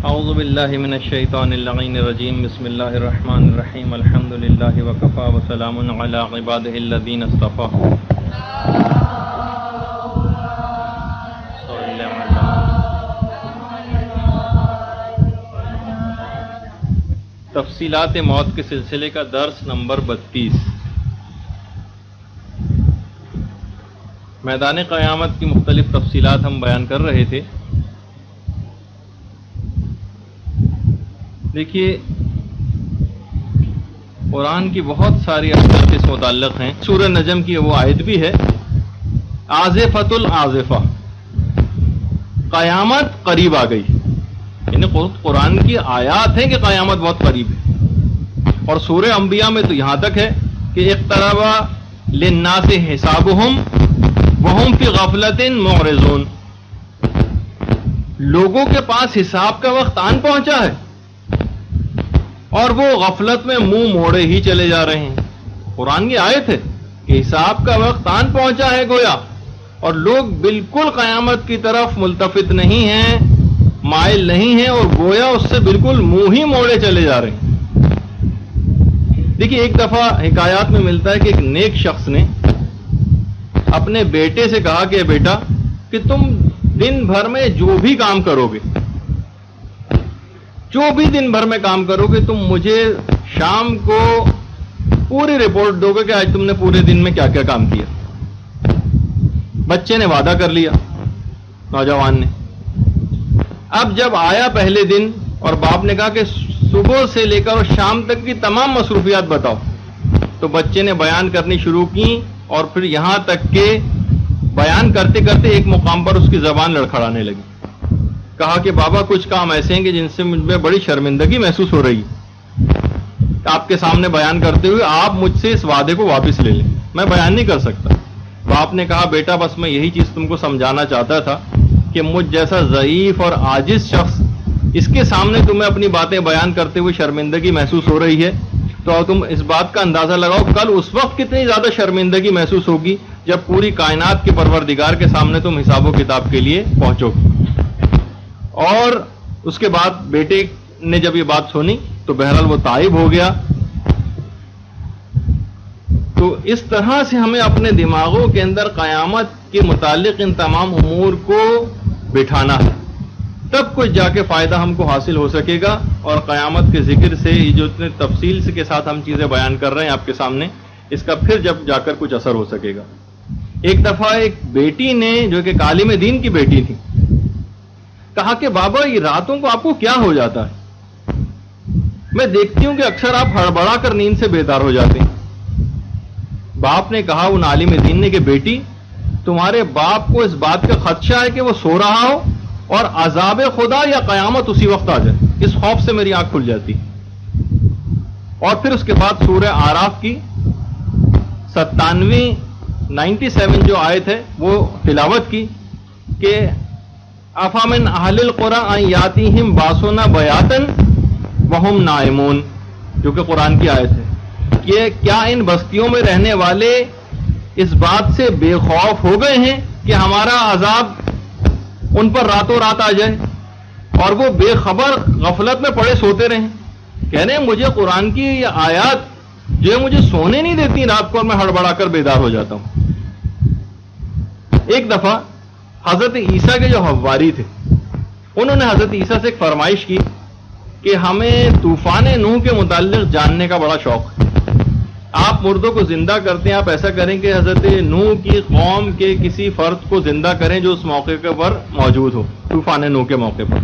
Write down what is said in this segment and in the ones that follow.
اعوذ باللہ من الشیطان اللعین الرجیم بسم اللہ الرحمن الرحیم الحمد للہ وکفی وسلام علی عبادہ الذین اصطفی. تفصیلات موت کے سلسلے کا درس نمبر 32. میدان قیامت کی مختلف تفصیلات ہم بیان کر رہے تھے. دیکھیے قرآن کی بہت ساری آیات اس متعلق ہیں. سورہ نجم کی وہ آیت بھی ہے آزفۃ العازفہ، قیامت قریب آ گئی. یعنی قرآن کی آیات ہیں کہ قیامت بہت قریب ہے. اور سورہ انبیاء میں تو یہاں تک ہے کہ اقترب للناس حسابہم وہم فی غفلۃ معرضون، لوگوں کے پاس حساب کا وقت آن پہنچا ہے اور وہ غفلت میں منہ موڑے ہی چلے جا رہے ہیں. قرآن کی آیت ہے کہ حساب کا وقت آن پہنچا ہے گویا، اور لوگ بالکل قیامت کی طرف ملتفت نہیں ہیں، مائل نہیں ہیں، اور گویا اس سے بالکل منہ ہی موڑے چلے جا رہے ہیں. دیکھیے ایک دفعہ حکایات میں ملتا ہے کہ ایک نیک شخص نے اپنے بیٹے سے کہا کہ بیٹا کہ تم دن بھر میں جو بھی کام کرو گے، جو بھی دن بھر میں کام کرو گے، تم مجھے شام کو پوری رپورٹ دو گے کہ آج تم نے پورے دن میں کیا کیا کام کیا. بچے نے وعدہ کر لیا، نوجوان نے. اب جب آیا پہلے دن اور باپ نے کہا کہ صبح سے لے کر شام تک کی تمام مصروفیات بتاؤ، تو بچے نے بیان کرنی شروع کی، اور پھر یہاں تک کہ بیان کرتے کرتے ایک مقام پر اس کی زبان لڑکھڑانے لگی. کہا کہ بابا کچھ کام ایسے ہیں کہ جن سے مجھ میں بڑی شرمندگی محسوس ہو رہی ہے، آپ کے سامنے بیان کرتے ہوئے آپ مجھ سے اس وعدے کو واپس لے لیں، میں بیان نہیں کر سکتا. باپ نے کہا بیٹا بس میں یہی چیز تم کو سمجھانا چاہتا تھا کہ مجھ جیسا ضعیف اور عاجز شخص اس کے سامنے تمہیں اپنی باتیں بیان کرتے ہوئے شرمندگی محسوس ہو رہی ہے، تو تم اس بات کا اندازہ لگاؤ کل اس وقت کتنی زیادہ شرمندگی محسوس ہوگی جب پوری کائنات کے پروردگار کے سامنے تم حساب و کتاب کے لیے پہنچو گے. اور اس کے بعد بیٹے نے جب یہ بات سنی تو بہرحال وہ تائب ہو گیا. تو اس طرح سے ہمیں اپنے دماغوں کے اندر قیامت کے متعلق ان تمام امور کو بٹھانا ہے، تب کچھ جا کے فائدہ ہم کو حاصل ہو سکے گا. اور قیامت کے ذکر سے یہ جو اتنے تفصیل کے ساتھ ہم چیزیں بیان کر رہے ہیں آپ کے سامنے، اس کا پھر جب جا کر کچھ اثر ہو سکے گا. ایک دفعہ ایک بیٹی نے جو کہ عالم دین کی بیٹی تھی کہا کہ بابا یہ راتوں کو آپ کو کیا ہو جاتا ہے؟ میں دیکھتی ہوں کہ اکثر آپ ہڑبڑا کر نیند سے بیدار ہو جاتے ہیں. باپ نے کہا ان عالم دین نے کہ بیٹی تمہارے باپ کو اس بات کا خدشہ ہے کہ وہ سو رہا ہو اور عذاب خدا یا قیامت اسی وقت آ جائے، اس خوف سے میری آنکھ کھل جاتی. اور پھر اس کے بعد سورہ اعراف کی 97 جو آیت ہے وہ تلاوت کی کہ افامن اہل القری ان یاتیہم باسنا بیاتن وہم نائمون، جو کہ قرآن کی آیت ہے کہ کیا ان بستیوں میں رہنے والے اس بات سے بے خوف ہو گئے ہیں کہ ہمارا عذاب ان پر راتوں رات آ جائے، اور وہ بے خبر غفلت میں پڑے سوتے رہیں. کہہ رہے ہیں مجھے قرآن کی یہ آیات جو ہے مجھے سونے نہیں دیتی رات کو، اور میں ہڑبڑا کر بیدار ہو جاتا ہوں. ایک دفعہ حضرت عیسیٰ کے جو حواری تھے انہوں نے حضرت عیسیٰ سے ایک فرمائش کی کہ ہمیں طوفان نوح کے متعلق جاننے کا بڑا شوق ہے. آپ مردوں کو زندہ کرتے ہیں، آپ ایسا کریں کہ حضرت نوح کی قوم کے کسی فرد کو زندہ کریں جو اس موقع پر موجود ہو، طوفان نوح کے موقع پر،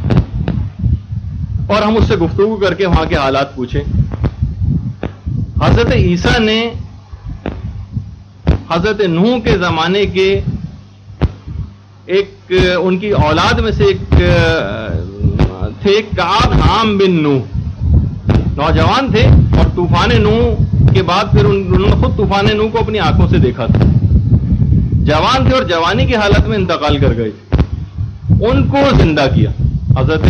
اور ہم اس سے گفتگو کر کے وہاں کے حالات پوچھیں. حضرت عیسیٰ نے حضرت نوح کے زمانے کے ایک ان کی اولاد میں سے ایک تھے کعب حام بن نوح، نوجوان تھے، اور طوفان نوح کے بعد پھر انہوں نے خود طوفان نوح کو اپنی آنکھوں سے دیکھا تھا. جوان تھے اور جوانی کی حالت میں انتقال کر گئے تھے. ان کو زندہ کیا حضرت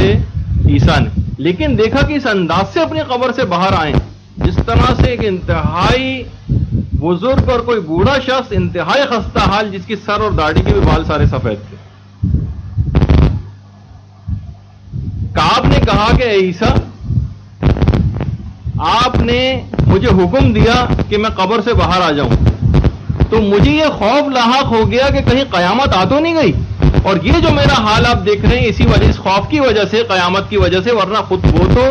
عیسیٰ نے، لیکن دیکھا کہ اس انداز سے اپنی قبر سے باہر آئے جس طرح سے ایک انتہائی بزرگ اور کوئی بوڑھا شخص انتہائی خستہ حال، جس کی سر اور داڑھی کے بھی بال سارے سفید تھے. کعب نے کہا کہ اے عیسیٰ، آپ نے مجھے حکم دیا کہ میں قبر سے باہر آ جاؤں، تو مجھے یہ خوف لاحق ہو گیا کہ کہیں قیامت آ تو نہیں گئی، اور یہ جو میرا حال آپ دیکھ رہے ہیں اسی وجہ، اس خوف کی وجہ سے، قیامت کی وجہ سے، ورنہ خود وہ تو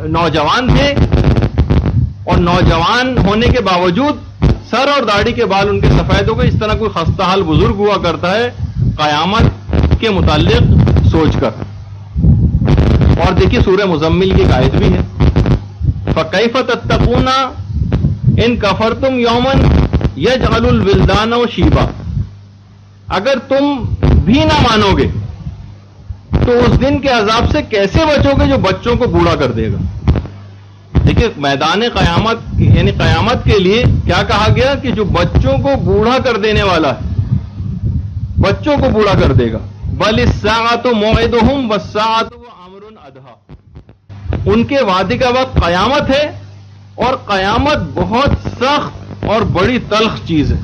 نوجوان تھے، اور نوجوان ہونے کے باوجود سر اور داڑھی کے بال ان کے سفید ہو گئے، اس طرح کوئی خستہ حال بزرگ ہوا کرتا ہے قیامت کے متعلق سوچ کر۔ اور دیکھیے سورہ مزمل کی ایک آیت بھی ہے، فَكَيْفَ تَتَّقُونَ إِن كَفَرْتُمْ يَوْمًا يَجْعَلُ الْوِلْدَانَ شِيبًا، اگر تم بھی نہ مانو گے تو اس دن کے عذاب سے کیسے بچو گے جو بچوں کو بوڑھا کر دے گا۔ دیکھیے میدان قیامت یعنی قیامت کے لیے کیا کہا گیا کہ جو بچوں کو بوڑھا کر دینے والا ہے، بچوں کو بوڑھا کر دے گا۔ بَلِ السَّاعَةُ مَوْعِدُهُمْ وَالسَّاعَةُ أَمْرٌ أَدْهَىٰ، ان کے وعدے کا وقت قیامت ہے، اور قیامت بہت سخت اور بڑی تلخ چیز ہے۔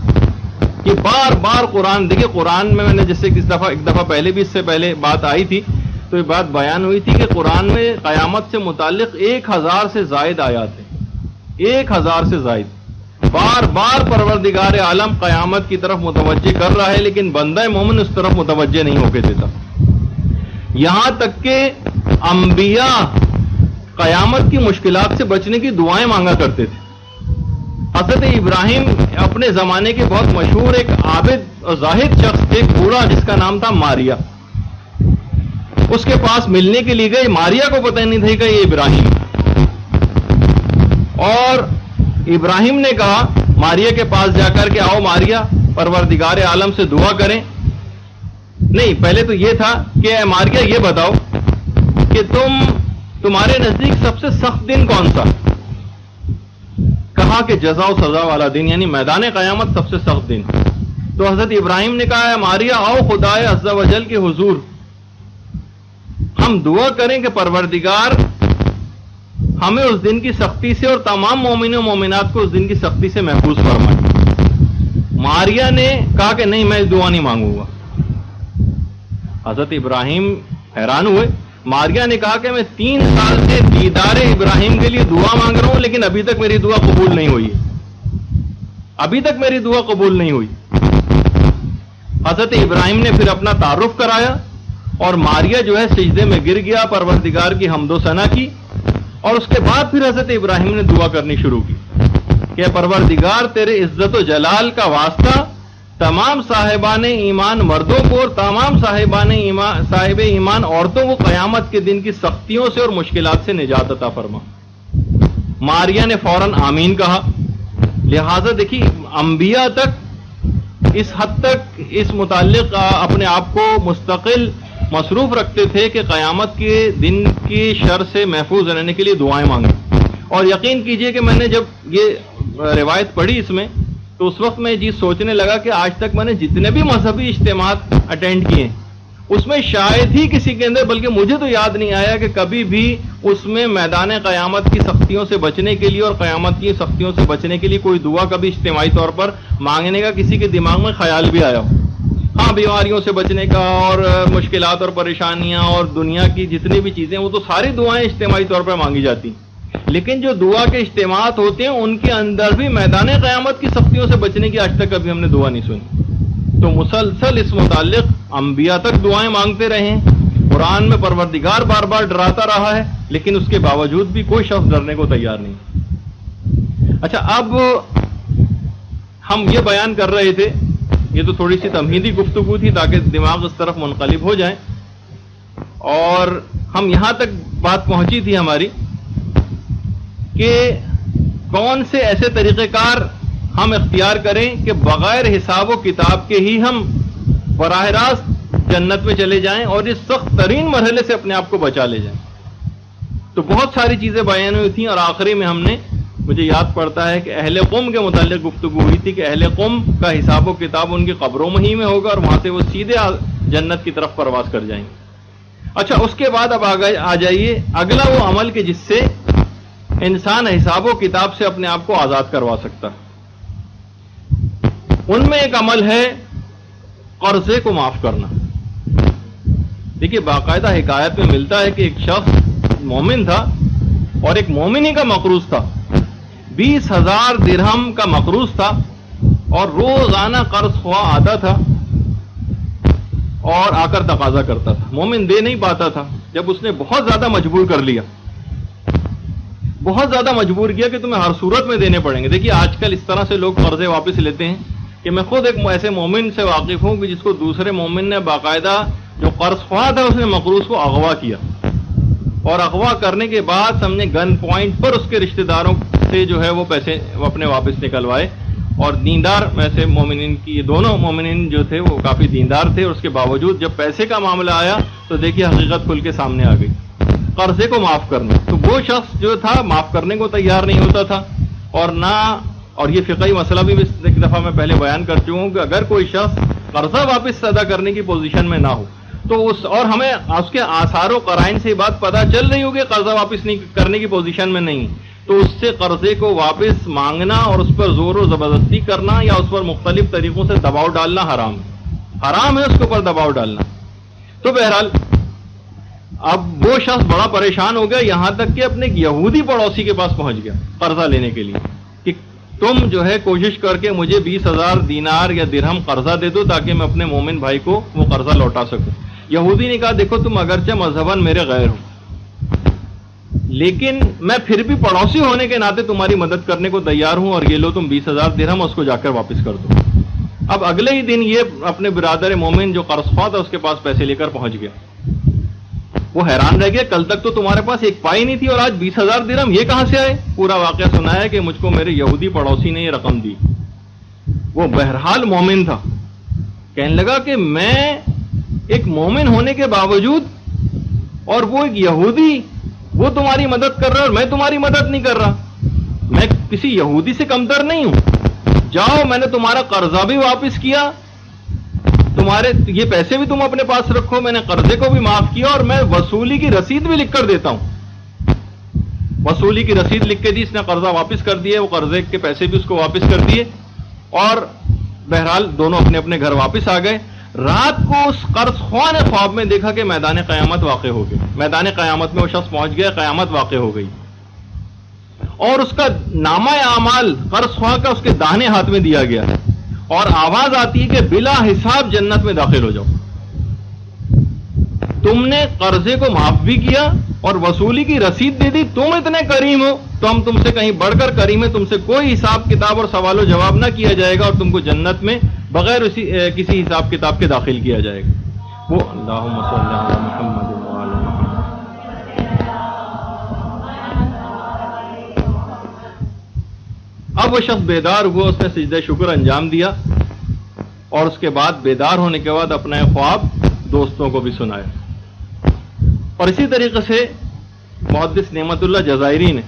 یہ بار بار قرآن، دیکھیے قرآن میں نے جیسے ایک دفعہ پہلے بھی اس سے پہلے بات آئی تھی تو یہ بات بیان ہوئی تھی کہ قرآن میں قیامت سے متعلق 1000 سے زائد آیات ہیں، 1000 سے زائد۔ بار بار پروردگار عالم قیامت کی طرف متوجہ کر رہا ہے، لیکن بندہ مومن اس طرف متوجہ نہیں ہو کے دیتا، یہاں تک کہ انبیاء قیامت کی مشکلات سے بچنے کی دعائیں مانگا کرتے تھے۔ حضرت ابراہیم اپنے زمانے کے بہت مشہور ایک عابد اور زاہد شخص تھے، ایک بوڑھا جس کا نام تھا ماریا، اس کے پاس ملنے کے لیے گئے، ماریا کو پتہ نہیں تھا کہ یہ ابراہیم، اور ابراہیم نے کہا ماریا کے پاس جا کر کہ آؤ ماریا پروردگار عالم سے دعا کریں۔ نہیں، پہلے تو یہ تھا کہ اے ماریا یہ بتاؤ کہ تمہارے نزدیک سب سے سخت دن کون سا؟ کہا کہ جزا و سزا والا دن، یعنی میدان قیامت سب سے سخت دن۔ تو حضرت ابراہیم نے کہا اے ماریا آؤ خدائے عز و جل کے حضور ہم دعا کریں کہ پروردگار ہمیں اس دن کی سختی سے اور تمام مومنوں و مومنات کو اس دن کی سختی سے محفوظ فرمائے۔ ماریا نے کہا کہ نہیں، میں دعا نہیں مانگوں گا۔ حضرت ابراہیم حیران ہوئے۔ ماریا نے کہا کہ میں 3 سال سے دیدار ابراہیم کے لیے دعا مانگ رہا ہوں، لیکن ابھی تک میری دعا قبول نہیں ہوئی، ابھی تک میری دعا قبول نہیں ہوئی۔ حضرت ابراہیم نے پھر اپنا تعارف کرایا، اور ماریا جو ہے سجدے میں گر گیا، پروردگار کی حمد و ثنا کی، اور اس کے بعد پھر حضرت ابراہیم نے دعا کرنی شروع کی کہ پروردگار تیرے عزت و جلال کا واسطہ تمام صاحبان ایمان مردوں کو اور تمام صاحب ایمان عورتوں کو قیامت کے دن کی سختیوں سے اور مشکلات سے نجات عطا فرما۔ ماریا نے فوراً آمین کہا۔ لہذا دیکھیے انبیاء تک اس حد تک اس متعلق اپنے آپ کو مستقل مصروف رکھتے تھے کہ قیامت کے دن کی شر سے محفوظ رہنے کے لیے دعائیں مانگیں۔ اور یقین کیجئے کہ میں نے جب یہ روایت پڑھی اس میں، تو اس وقت میں یہ چیز سوچنے لگا کہ آج تک میں نے جتنے بھی مذہبی اجتماعات اٹینڈ کیے اس میں شاید ہی کسی کے اندر، بلکہ مجھے تو یاد نہیں آیا کہ کبھی بھی اس میں میدان قیامت کی سختیوں سے بچنے کے لیے اور قیامت کی سختیوں سے بچنے کے لیے کوئی دعا کبھی اجتماعی طور پر مانگنے کا کسی کے دماغ میں خیال بھی آیا ہو۔ ہاں، بیماریوں سے بچنے کا اور مشکلات اور پریشانیاں اور دنیا کی جتنی بھی چیزیں، وہ تو ساری دعائیں اجتماعی طور پر مانگی جاتی، لیکن جو دعا کے اجتماعات ہوتے ہیں ان کے اندر بھی میدان قیامت کی سختیوں سے بچنے کی آج تک کبھی ہم نے دعا نہیں سنی۔ تو مسلسل اس متعلق انبیاء تک دعائیں مانگتے رہے ہیں، قرآن میں پروردگار بار بار ڈراتا رہا ہے، لیکن اس کے باوجود بھی کوئی شخص ڈرنے کو تیار نہیں۔ اچھا، اب ہم یہ بیان کر رہے تھے، یہ تو تھوڑی سی تمہیدی گفتگو تھی تاکہ دماغ اس طرف منقلب ہو جائیں، اور ہم یہاں تک بات پہنچی تھی ہماری کہ کون سے ایسے طریقہ کار ہم اختیار کریں کہ بغیر حساب و کتاب کے ہی ہم براہ راست جنت میں چلے جائیں اور اس سخت ترین مرحلے سے اپنے آپ کو بچا لے جائیں۔ تو بہت ساری چیزیں بیان ہوئی تھیں، اور آخری میں ہم نے، مجھے یاد پڑتا ہے کہ اہل قوم کے متعلق گفتگو ہوئی تھی کہ اہل قوم کا حساب و کتاب ان کی قبروں میں ہی میں ہوگا، اور وہاں سے وہ سیدھے جنت کی طرف پرواز کر جائیں گے۔ اچھا، اس کے بعد اب آ جائیے اگلا وہ عمل کہ جس سے انسان حساب و کتاب سے اپنے آپ کو آزاد کروا سکتا ہے۔ ان میں ایک عمل ہے قرضے کو معاف کرنا۔ دیکھیے باقاعدہ حکایت میں ملتا ہے کہ ایک شخص مومن تھا اور ایک مومنی کا مقروض تھا، 20,000 درہم کا مقروض تھا، اور روزانہ قرض خواہ آتا تھا اور آ کر تقاضا کرتا تھا، مومن دے نہیں پاتا تھا۔ جب اس نے بہت زیادہ مجبور کر لیا، بہت زیادہ مجبور کیا کہ تمہیں ہر صورت میں دینے پڑیں گے۔ دیکھیے آج کل اس طرح سے لوگ قرضے واپس لیتے ہیں کہ میں خود ایک ایسے مومن سے واقف ہوں کہ جس کو دوسرے مومن نے باقاعدہ، جو قرض خواہ تھا، اس نے مقروض کو اغوا کیا، اور اغوا کرنے کے بعد سمجھے گن پوائنٹ پر اس کے رشتہ داروں سے جو ہے وہ پیسے اپنے واپس نکلوائے۔ اور دیندار ویسے مومنین کی، یہ دونوں مومنین جو تھے وہ کافی دیندار تھے، اور اس کے باوجود جب پیسے کا معاملہ آیا تو دیکھیے حقیقت کھل کے سامنے آ گئی، قرضے کو معاف کرنا۔ تو وہ شخص جو تھا معاف کرنے کو تیار نہیں ہوتا تھا، اور نہ، اور یہ فقہی مسئلہ بھی ایک دفعہ میں پہلے بیان کر چکا ہوں کہ اگر کوئی شخص قرضہ واپس ادا کرنے کی پوزیشن میں نہ ہو تو اس، اور ہمیں اس کے آثار و قرائن سے یہ بات پتہ چل رہی ہو کہ قرضہ واپس نہیں کرنے کی پوزیشن میں نہیں، تو اس سے قرضے کو واپس مانگنا اور اس پر زور و زبردستی کرنا یا اس پر مختلف طریقوں سے دباؤ ڈالنا حرام ہے، حرام ہے اس کے اوپر دباؤ ڈالنا۔ تو بہرحال اب وہ شخص بڑا پریشان ہو گیا، یہاں تک کہ اپنے ایک یہودی پڑوسی کے پاس پہنچ گیا قرضہ لینے کے لیے کہ تم جو ہے کوشش کر کے مجھے 20,000 دینار یا درہم قرضہ دے دو تاکہ میں اپنے مومن بھائی کو وہ قرضہ لوٹا سکوں۔ یہودی نے کہا دیکھو تم اگرچہ مذہباً میرے غیر ہو، لیکن میں پھر بھی پڑوسی ہونے کے ناطے تمہاری مدد کرنے کو تیار ہوں، اور یہ لو تم 20,000 درہم اس کو جا کر واپس کر دو۔ اب اگلے ہی دن یہ اپنے برادر مومن جو قرض خواہ تھا اس کے پاس پیسے لے کر پہنچ گیا۔ وہ حیران رہ گیا، کل تک تو تمہارے پاس ایک پائی نہیں تھی اور آج 20,000 درہم یہ کہاں سے آئے؟ پورا واقعہ سنا ہے کہ مجھ کو میرے یہودی پڑوسی نے یہ رقم دی۔ وہ بہرحال مومن تھا، کہنے لگا کہ میں ایک مومن ہونے کے باوجود، اور وہ ایک یہودی، وہ تمہاری مدد کر رہا ہے اور میں تمہاری مدد نہیں کر رہا، میں کسی یہودی سے کمتر نہیں ہوں، جاؤ میں نے تمہارا قرضہ بھی واپس کیا، تمہارے یہ پیسے بھی تم اپنے پاس رکھو، میں نے قرضے کو بھی معاف کیا، اور میں وصولی کی رسید بھی لکھ کر دیتا ہوں۔ وصولی کی رسید لکھ کے دی، اس نے قرضہ واپس کر دیے، وہ قرضے کے پیسے بھی اس کو واپس کر دیے، اور بہرحال دونوں اپنے اپنے گھر واپس آ گئے۔ رات کو اس قرض خواہ نے خواب میں دیکھا کہ میدان قیامت واقع ہو گئی، میدان قیامت میں وہ شخص پہنچ گیا، قیامت واقع ہو گئی، اور اس کا نامہ اعمال قرض خواہ کا اس کے داہنے ہاتھ میں دیا گیا، اور آواز آتی ہے کہ بلا حساب جنت میں داخل ہو جاؤ، تم نے قرضے کو معاف بھی کیا اور وصولی کی رسید دے دی، تم اتنے کریم ہو تو ہم تم سے کہیں بڑھ کر کریم ہے، تم سے کوئی حساب کتاب اور سوال و جواب نہ کیا جائے گا، اور تم کو جنت میں بغیر کسی حساب کتاب کے داخل کیا جائے گا۔ وہ اللہم صلی علی محمد وعلی محمد۔ اب وہ شخص بیدار ہوا، اس نے سجدہ شکر انجام دیا، اور اس کے بعد بیدار ہونے کے بعد اپنا خواب دوستوں کو بھی سنایا۔ اور اسی طریقے سے محدث نعمت اللہ جزائری نے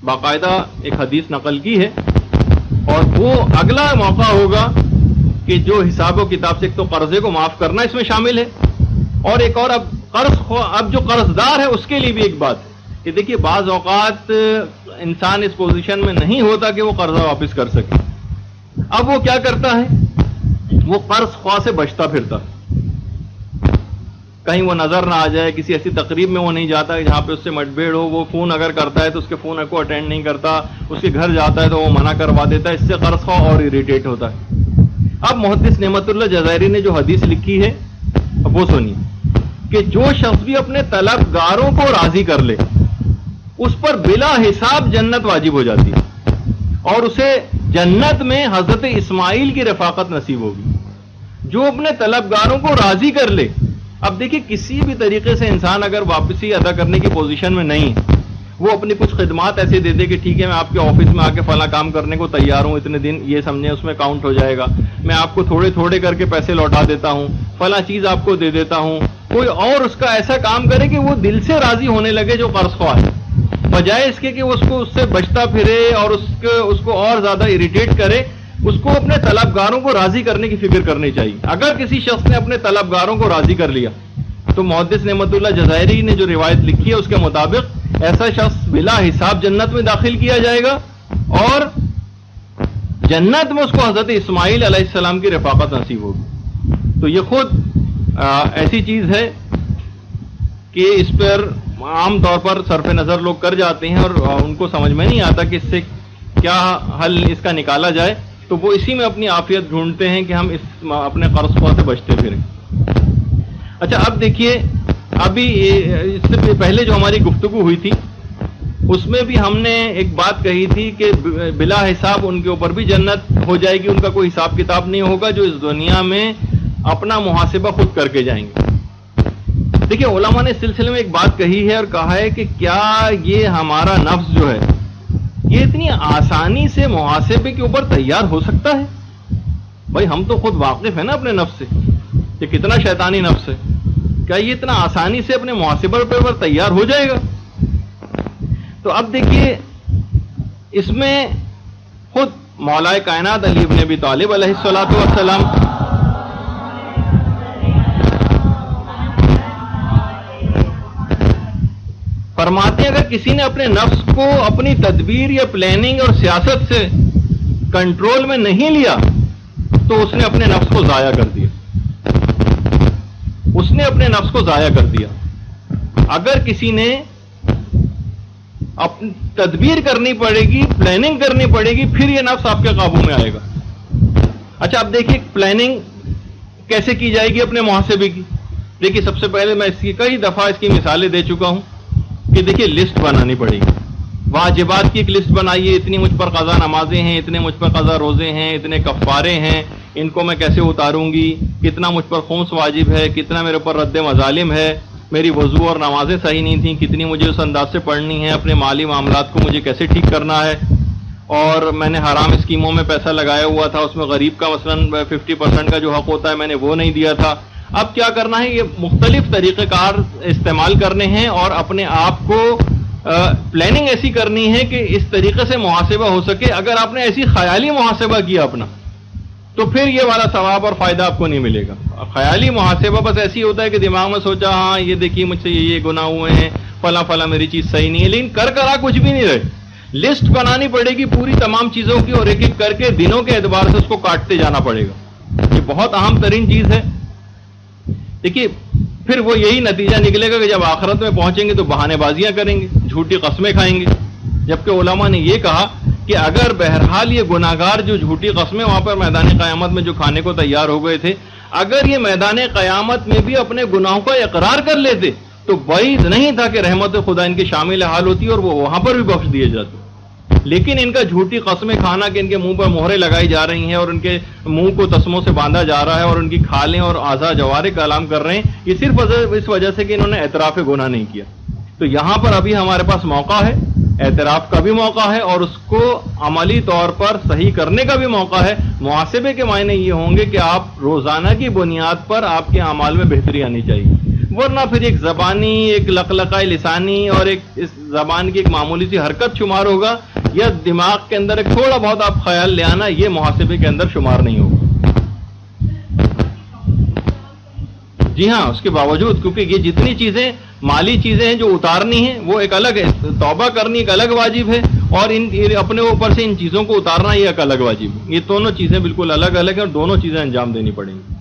باقاعدہ ایک حدیث نقل کی ہے، اور وہ اگلا موقع ہوگا کہ جو حساب و کتاب سے، ایک تو قرضے کو معاف کرنا اس میں شامل ہے، اور ایک اور اب جو قرض دار ہے اس کے لیے بھی ایک بات ہے کہ دیکھیے بعض اوقات انسان اس پوزیشن میں نہیں ہوتا کہ وہ قرضہ واپس کر سکے، اب وہ کیا کرتا ہے، وہ قرض خواہ سے بچتا پھرتا، کہیں وہ نظر نہ آ جائے، کسی ایسی تقریب میں وہ نہیں جاتا جہاں پہ اس سے مٹبھیڑ ہو، وہ فون اگر کرتا ہے تو اس کے فون کو اٹینڈ نہیں کرتا، اس کے گھر جاتا ہے تو وہ منع کروا دیتا ہے، اس سے قرض خواہ اور اریٹیٹ ہوتا ہے۔ اب محدث نعمت اللہ جزائری نے جو حدیث لکھی ہے اب وہ سنیے کہ جو شخص بھی اپنے طلبگاروں کو راضی کر لے اس پر بلا حساب جنت واجب ہو جاتی ہے، اور اسے جنت میں حضرت اسماعیل کی رفاقت نصیب ہوگی۔ جو اپنے طلبگاروں کو راضی کر لے، اب دیکھیے کسی بھی طریقے سے انسان اگر واپسی ادا کرنے کی پوزیشن میں نہیں، وہ اپنی کچھ خدمات ایسے دے دے کہ ٹھیک ہے میں آپ کے آفس میں آ کے فلاں کام کرنے کو تیار ہوں، اتنے دن یہ سمجھیں اس میں کاؤنٹ ہو جائے گا، میں آپ کو تھوڑے تھوڑے کر کے پیسے لوٹا دیتا ہوں، فلاں چیز آپ کو دے دیتا ہوں، کوئی اور اس کا ایسا کام کرے کہ وہ دل سے راضی ہونے لگے جو قرض خواہ ہے، بجائے اس کے کہ اس کو اس سے بچتا پھرے اور اس کو اور زیادہ اریٹیٹ کرے، اس کو اپنے طلبگاروں کو راضی کرنے کی فکر کرنی چاہیے۔ اگر کسی شخص نے اپنے طلبگاروں کو راضی کر لیا تو محدث نعمت اللہ جزائری نے جو روایت لکھی ہے اس کے مطابق ایسا شخص بلا حساب جنت میں داخل کیا جائے گا، اور جنت میں اس کو حضرت اسماعیل علیہ السلام کی رفاقت نصیب ہوگی۔ تو یہ خود ایسی چیز ہے کہ اس پر عام طور پر صرف نظر لوگ کر جاتے ہیں اور ان کو سمجھ میں نہیں آتا کہ اس سے کیا حل اس کا نکالا جائے، تو وہ اسی میں اپنی عافیت ڈھونڈتے ہیں کہ ہم اپنے قرض خواہ سے بچتے پھریں۔ اچھا اب دیکھیے، ابھی اس سے پہلے جو ہماری گفتگو ہوئی تھی اس میں بھی ہم نے ایک بات کہی تھی کہ بلا حساب ان کے اوپر بھی جنت ہو جائے گی، ان کا کوئی حساب کتاب نہیں ہوگا، جو اس دنیا میں اپنا محاسبہ خود کر کے جائیں گے۔ دیکھیے علماء نے اس سلسلے میں ایک بات کہی ہے اور کہا ہے کہ کیا یہ ہمارا نفس جو ہے یہ اتنی آسانی سے محاسبے کے اوپر تیار ہو سکتا ہے؟ بھائی ہم تو خود واقف ہیں نا اپنے نفس سے کہ کتنا شیطانی نفس ہے، کیا یہ اتنا آسانی سے اپنے محاسبے پر تیار ہو جائے گا؟ تو اب دیکھیے اس میں خود مولا کائنات علی ابن ابی طالب علیہ الصلوۃ والسلام فرماتے ہیں اگر کسی نے اپنے نفس کو اپنی تدبیر یا پلاننگ اور سیاست سے کنٹرول میں نہیں لیا تو اس نے اپنے نفس کو ضائع کر دیا، اس نے اپنے نفس کو ضائع کر دیا۔ اگر کسی نے اپنی تدبیر کرنی پڑے گی، پلاننگ کرنی پڑے گی، پھر یہ نفس آپ کے قابو میں آئے گا۔ اچھا اب دیکھیے پلاننگ کیسے کی جائے گی اپنے محاسبے کی؟ دیکھیے سب سے پہلے میں اس کی کئی دفعہ اس کی مثالیں دے چکا ہوں کہ دیکھیے لسٹ بنانی پڑے گی، واجبات کی ایک لسٹ بنائیے، اتنی مجھ پر قضا نمازیں ہیں، اتنے مجھ پر قضا روزے ہیں، اتنے کفارے ہیں، ان کو میں کیسے اتاروں گی، کتنا مجھ پر خمس واجب ہے، کتنا میرے اوپر رد مظالم ہے، میری وضو اور نمازیں صحیح نہیں تھیں، کتنی مجھے اس انداز سے پڑھنی ہے، اپنے مالی معاملات کو مجھے کیسے ٹھیک کرنا ہے، اور میں نے حرام اسکیموں میں پیسہ لگایا ہوا تھا، اس میں غریب کا مثلاً 50% کا جو حق ہوتا ہے میں نے وہ نہیں دیا تھا۔ اب کیا کرنا ہے؟ یہ مختلف طریقہ کار استعمال کرنے ہیں اور اپنے آپ کو پلاننگ ایسی کرنی ہے کہ اس طریقے سے محاسبہ ہو سکے۔ اگر آپ نے ایسی خیالی محاسبہ کیا اپنا تو پھر یہ والا ثواب اور فائدہ آپ کو نہیں ملے گا۔ خیالی محاسبہ بس ایسی ہوتا ہے کہ دماغ میں سوچا ہاں یہ دیکھیے مجھ سے یہ گناہ ہوئے ہیں، فلاں فلاں میری چیز صحیح نہیں ہے، لیکن کرا کچھ بھی نہیں رہے۔ لسٹ بنانی پڑے گی پوری تمام چیزوں کی اور ایک ایک کر کے دنوں کے اعتبار سے اس کو کاٹتے جانا پڑے گا۔ یہ بہت اہم ترین چیز ہے۔ دیکھیے پھر وہ یہی نتیجہ نکلے گا کہ جب آخرت میں پہنچیں گے تو بہانے بازیاں کریں گے، جھوٹی قسمیں کھائیں گے، جبکہ علماء نے یہ کہا کہ اگر بہرحال یہ گناہگار جو جھوٹی قسمیں وہاں پر میدان قیامت میں جو کھانے کو تیار ہو گئے تھے، اگر یہ میدان قیامت میں بھی اپنے گناہوں کا اقرار کر لیتے تو بعید نہیں تھا کہ رحمت خدا ان کی شامل حال ہوتی اور وہ وہاں پر بھی بخش دیے جاتے۔ لیکن ان کا جھوٹی قسمیں کھانا کہ ان کے منہ پر مہریں لگائی جا رہی ہیں اور ان کے منہ کو تسموں سے باندھا جا رہا ہے اور ان کی کھالیں اور اعضاء جوارح کلام کر رہے ہیں، یہ صرف اس وجہ سے کہ انہوں نے اعتراف گناہ نہیں کیا۔ تو یہاں پر ابھی ہمارے پاس موقع ہے، اعتراف کا بھی موقع ہے اور اس کو عملی طور پر صحیح کرنے کا بھی موقع ہے۔ محاسبے کے معنی یہ ہوں گے کہ آپ روزانہ کی بنیاد پر آپ کے اعمال میں بہتری آنی چاہیے، ورنہ پھر ایک زبانی، ایک لقلقۂ لسانی اور ایک اس زبان کی ایک معمولی سی حرکت شمار ہوگا یا دماغ کے اندر ایک تھوڑا بہت آپ خیال لے آنا، یہ محاسبے کے اندر شمار نہیں ہوگا۔ جی ہاں، اس کے باوجود کیونکہ یہ جتنی چیزیں مالی چیزیں ہیں جو اتارنی ہیں وہ ایک الگ ہے، توبہ کرنی ایک الگ واجب ہے اور ان اپنے اوپر سے ان چیزوں کو اتارنا یہ ایک الگ واجب ہے۔ یہ دونوں چیزیں بالکل الگ الگ ہیں اور دونوں چیزیں انجام دینی پڑیں گی۔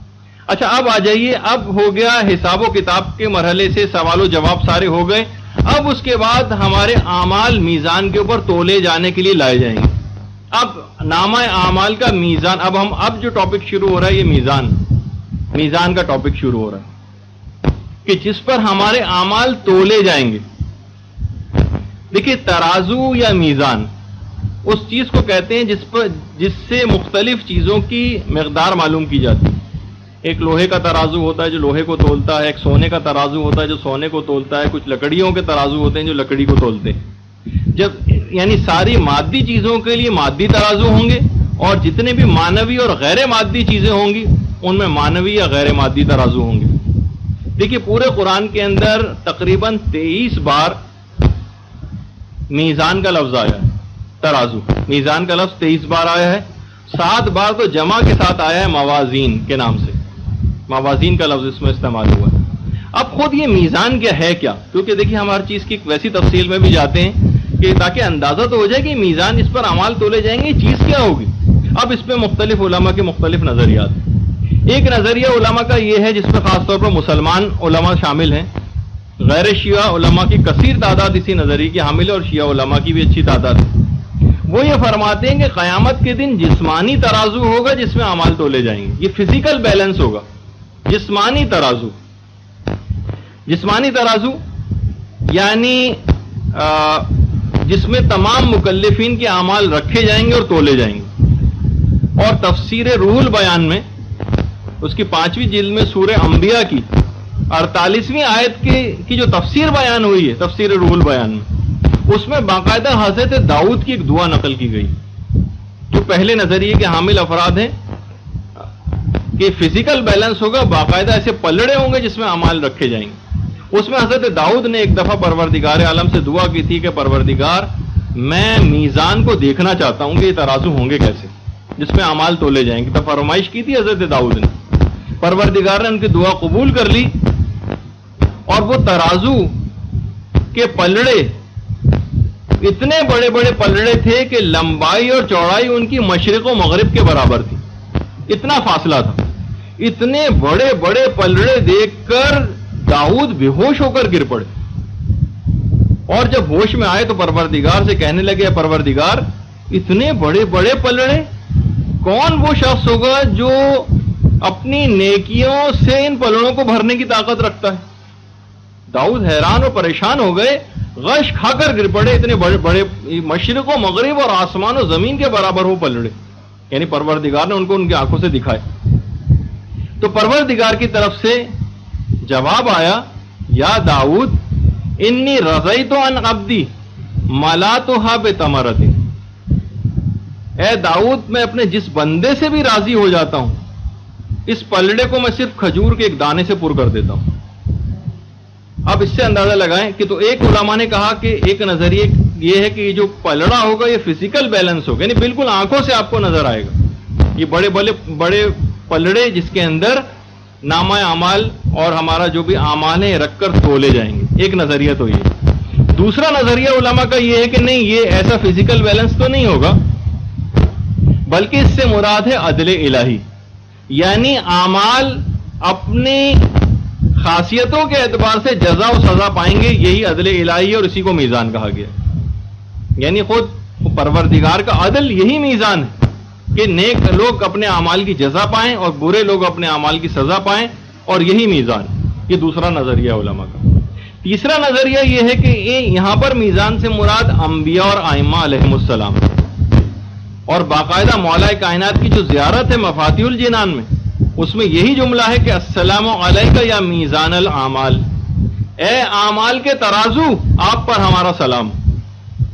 اچھا اب آ جائیے، اب ہو گیا حساب و کتاب کے مرحلے سے سوال و جواب سارے ہو گئے۔ اب اس کے بعد ہمارے اعمال میزان کے اوپر تولے جانے کے لیے لائے جائیں گے۔ اب نامہ اعمال کا میزان، اب جو ٹاپک شروع ہو رہا ہے یہ میزان کا ٹاپک شروع ہو رہا ہے کہ جس پر ہمارے اعمال تولے جائیں گے۔ دیکھیے ترازو یا میزان اس چیز کو کہتے ہیں جس سے مختلف چیزوں کی مقدار معلوم کی جاتی ہے۔ ایک لوہے کا ترازو ہوتا ہے جو لوہے کو تولتا ہے، ایک سونے کا ترازو ہوتا ہے جو سونے کو تولتا ہے، کچھ لکڑیوں کے ترازو ہوتے ہیں جو لکڑی کو تولتے ہیں۔ جب یعنی ساری مادی چیزوں کے لیے مادی ترازو ہوں گے اور جتنے بھی مانوی اور غیر مادی چیزیں ہوں گی ان میں مانوی یا غیر مادی ترازو ہوں گے۔ دیکھیے پورے قرآن کے اندر تقریباً 23 بار میزان کا لفظ آیا ہے، ترازو میزان کا لفظ 23 بار آیا ہے، 7 بار تو جمع کے ساتھ آیا ہے موازین کے نام سے، موازین کا لفظ اس میں استعمال ہوا ہے۔ اب خود یہ میزان کیا ہے کیا، کیونکہ دیکھیے ہم ہر چیز کی ویسی تفصیل میں بھی جاتے ہیں کہ تاکہ اندازہ تو ہو جائے کہ میزان اس پر اعمال تولے جائیں گے، یہ چیز کیا ہوگی۔ اب اس پہ مختلف علماء کے مختلف نظریات ہیں۔ ایک نظریہ علماء کا یہ ہے جس پہ خاص طور پر مسلمان علماء شامل ہیں، غیر شیعہ علماء کی کثیر تعداد اسی نظریے کی حامل ہے اور شیعہ علماء کی بھی اچھی تعداد ہے. وہ یہ فرماتے ہیں کہ قیامت کے دن جسمانی ترازو ہوگا جس میں اعمال تولے جائیں گے. یہ فزیکل بیلنس ہوگا. جسمانی ترازو، جسمانی ترازو یعنی جس میں تمام مکلفین کے اعمال رکھے جائیں گے اور تولے جائیں گے. اور تفسیر روح البیان میں اس کی 5ویں جلد میں سورہ انبیاء کی 48ویں آیت کی جو تفسیر بیان ہوئی ہے، تفسیر روح البیان میں، اس میں باقاعدہ حضرت داؤد کی ایک دعا نقل کی گئی. جو پہلے نظریے کے حامل افراد ہیں کہ فزیکل بیلنس ہوگا، باقاعدہ ایسے پلڑے ہوں گے جس میں اعمال رکھے جائیں گے. اس میں حضرت داؤد نے ایک دفعہ پروردگار عالم سے دعا کی تھی کہ پروردگار میں میزان کو دیکھنا چاہتا ہوں کہ یہ ترازو ہوں گے کیسے جس میں اعمال تولے جائیں گے. تو فرمائش کی تھی حضرت داؤد نے. پروردگار نے ان کی دعا قبول کر لی اور وہ ترازو کے پلڑے اتنے بڑے بڑے پلڑے تھے کہ لمبائی اور چوڑائی ان کی مشرق و مغرب کے برابر تھی. اتنا فاصلہ تھا. اتنے بڑے بڑے پلڑے دیکھ کر داؤد بے ہوش ہو کر گر پڑے اور جب ہوش میں آئے تو پروردگار سے کہنے لگے پروردگار اتنے بڑے بڑے پلڑے، کون وہ شخص ہوگا جو اپنی نیکیوں سے ان پلڑوں کو بھرنے کی طاقت رکھتا ہے. داؤد حیران اور پریشان ہو گئے، غش کھا کر گر پڑے. اتنے بڑے بڑے مشرق و مغرب اور آسمان و زمین کے برابر وہ پلڑے، یعنی پروردگار نے ان کو ان کی آنکھوں سے دکھائے. تو پروردگار کی طرف سے جواب آیا، یا داؤد انی رضیت عن عبدی ملاتھا بتمرۃ. اے داؤد میں اپنے جس بندے سے بھی راضی ہو جاتا ہوں اس پلڑے کو میں صرف کھجور کے ایک دانے سے پر کر دیتا ہوں. اب اس سے اندازہ لگائیں کہ تو ایک علماء نے کہا کہ ایک نظریہ یہ ہے کہ یہ جو پلڑا ہوگا یہ فزیکل بیلنس ہوگا، یعنی بالکل آنکھوں سے آپ کو نظر آئے گا. یہ بڑے بڑے پلڑے جس کے اندر نامہ اعمال اور ہمارا جو بھی اعمال ہیں رکھ کر تولے جائیں گے. ایک نظریہ تو یہ. دوسرا نظریہ علماء کا یہ ہے کہ نہیں، یہ ایسا فزیکل بیلنس تو نہیں ہوگا، بلکہ اس سے مراد ہے عدل الہی، یعنی اعمال اپنی خاصیتوں کے اعتبار سے جزا و سزا پائیں گے. یہی عدل الہی ہے اور اسی کو میزان کہا گیا. یعنی خود پروردگار کا عدل یہی میزان ہے کہ نیک لوگ اپنے اعمال کی جزا پائیں اور برے لوگ اپنے اعمال کی سزا پائیں، اور یہی میزان. یہ دوسرا نظریہ علماء کا. تیسرا نظریہ یہ ہے کہ یہاں پر میزان سے مراد انبیاء اور ائمہ علیہم السلام، اور باقاعدہ مولا کائنات کی جو زیارت ہے مفاتیح الجنان میں، اس میں یہی جملہ ہے کہ السلام علیکہ یا میزان الاعمال، اے اعمال کے ترازو آپ پر ہمارا سلام.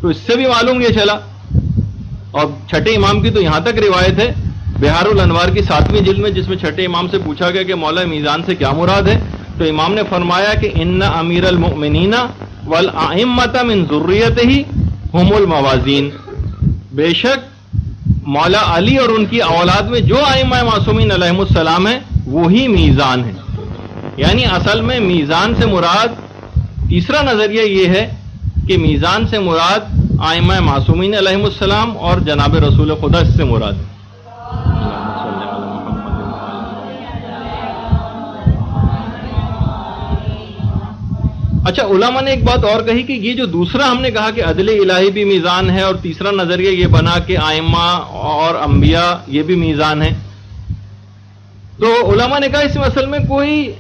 تو اس سے بھی معلوم یہ چلا. اور چھٹے امام کی تو یہاں تک روایت ہے بہار الانوار کی 7ویں جلد میں، جس میں چھٹے امام سے پوچھا گیا کہ مولا میزان سے کیا مراد ہے، تو امام نے فرمایا کہ ان امیر المؤمنین والائمۃ من ذریتہ هم الموازین. بے شک مولا علی اور ان کی اولاد میں جو ائمہ معصومین علیہم السلام ہیں وہی میزان ہے. یعنی اصل میں میزان سے مراد، تیسرا نظریہ یہ ہے کہ میزان سے مراد ائمہ معصومین علیہم السلام اور جناب رسول خدا اس سے مراد ہے. اچھا، علماء نے ایک بات اور کہی کہ یہ جو دوسرا ہم نے کہا کہ عدل الہی بھی میزان ہے، اور تیسرا نظریہ یہ بنا کہ ائمہ اور انبیاء یہ بھی میزان ہے. تو علماء نے کہا اس مسئلے میں کوئی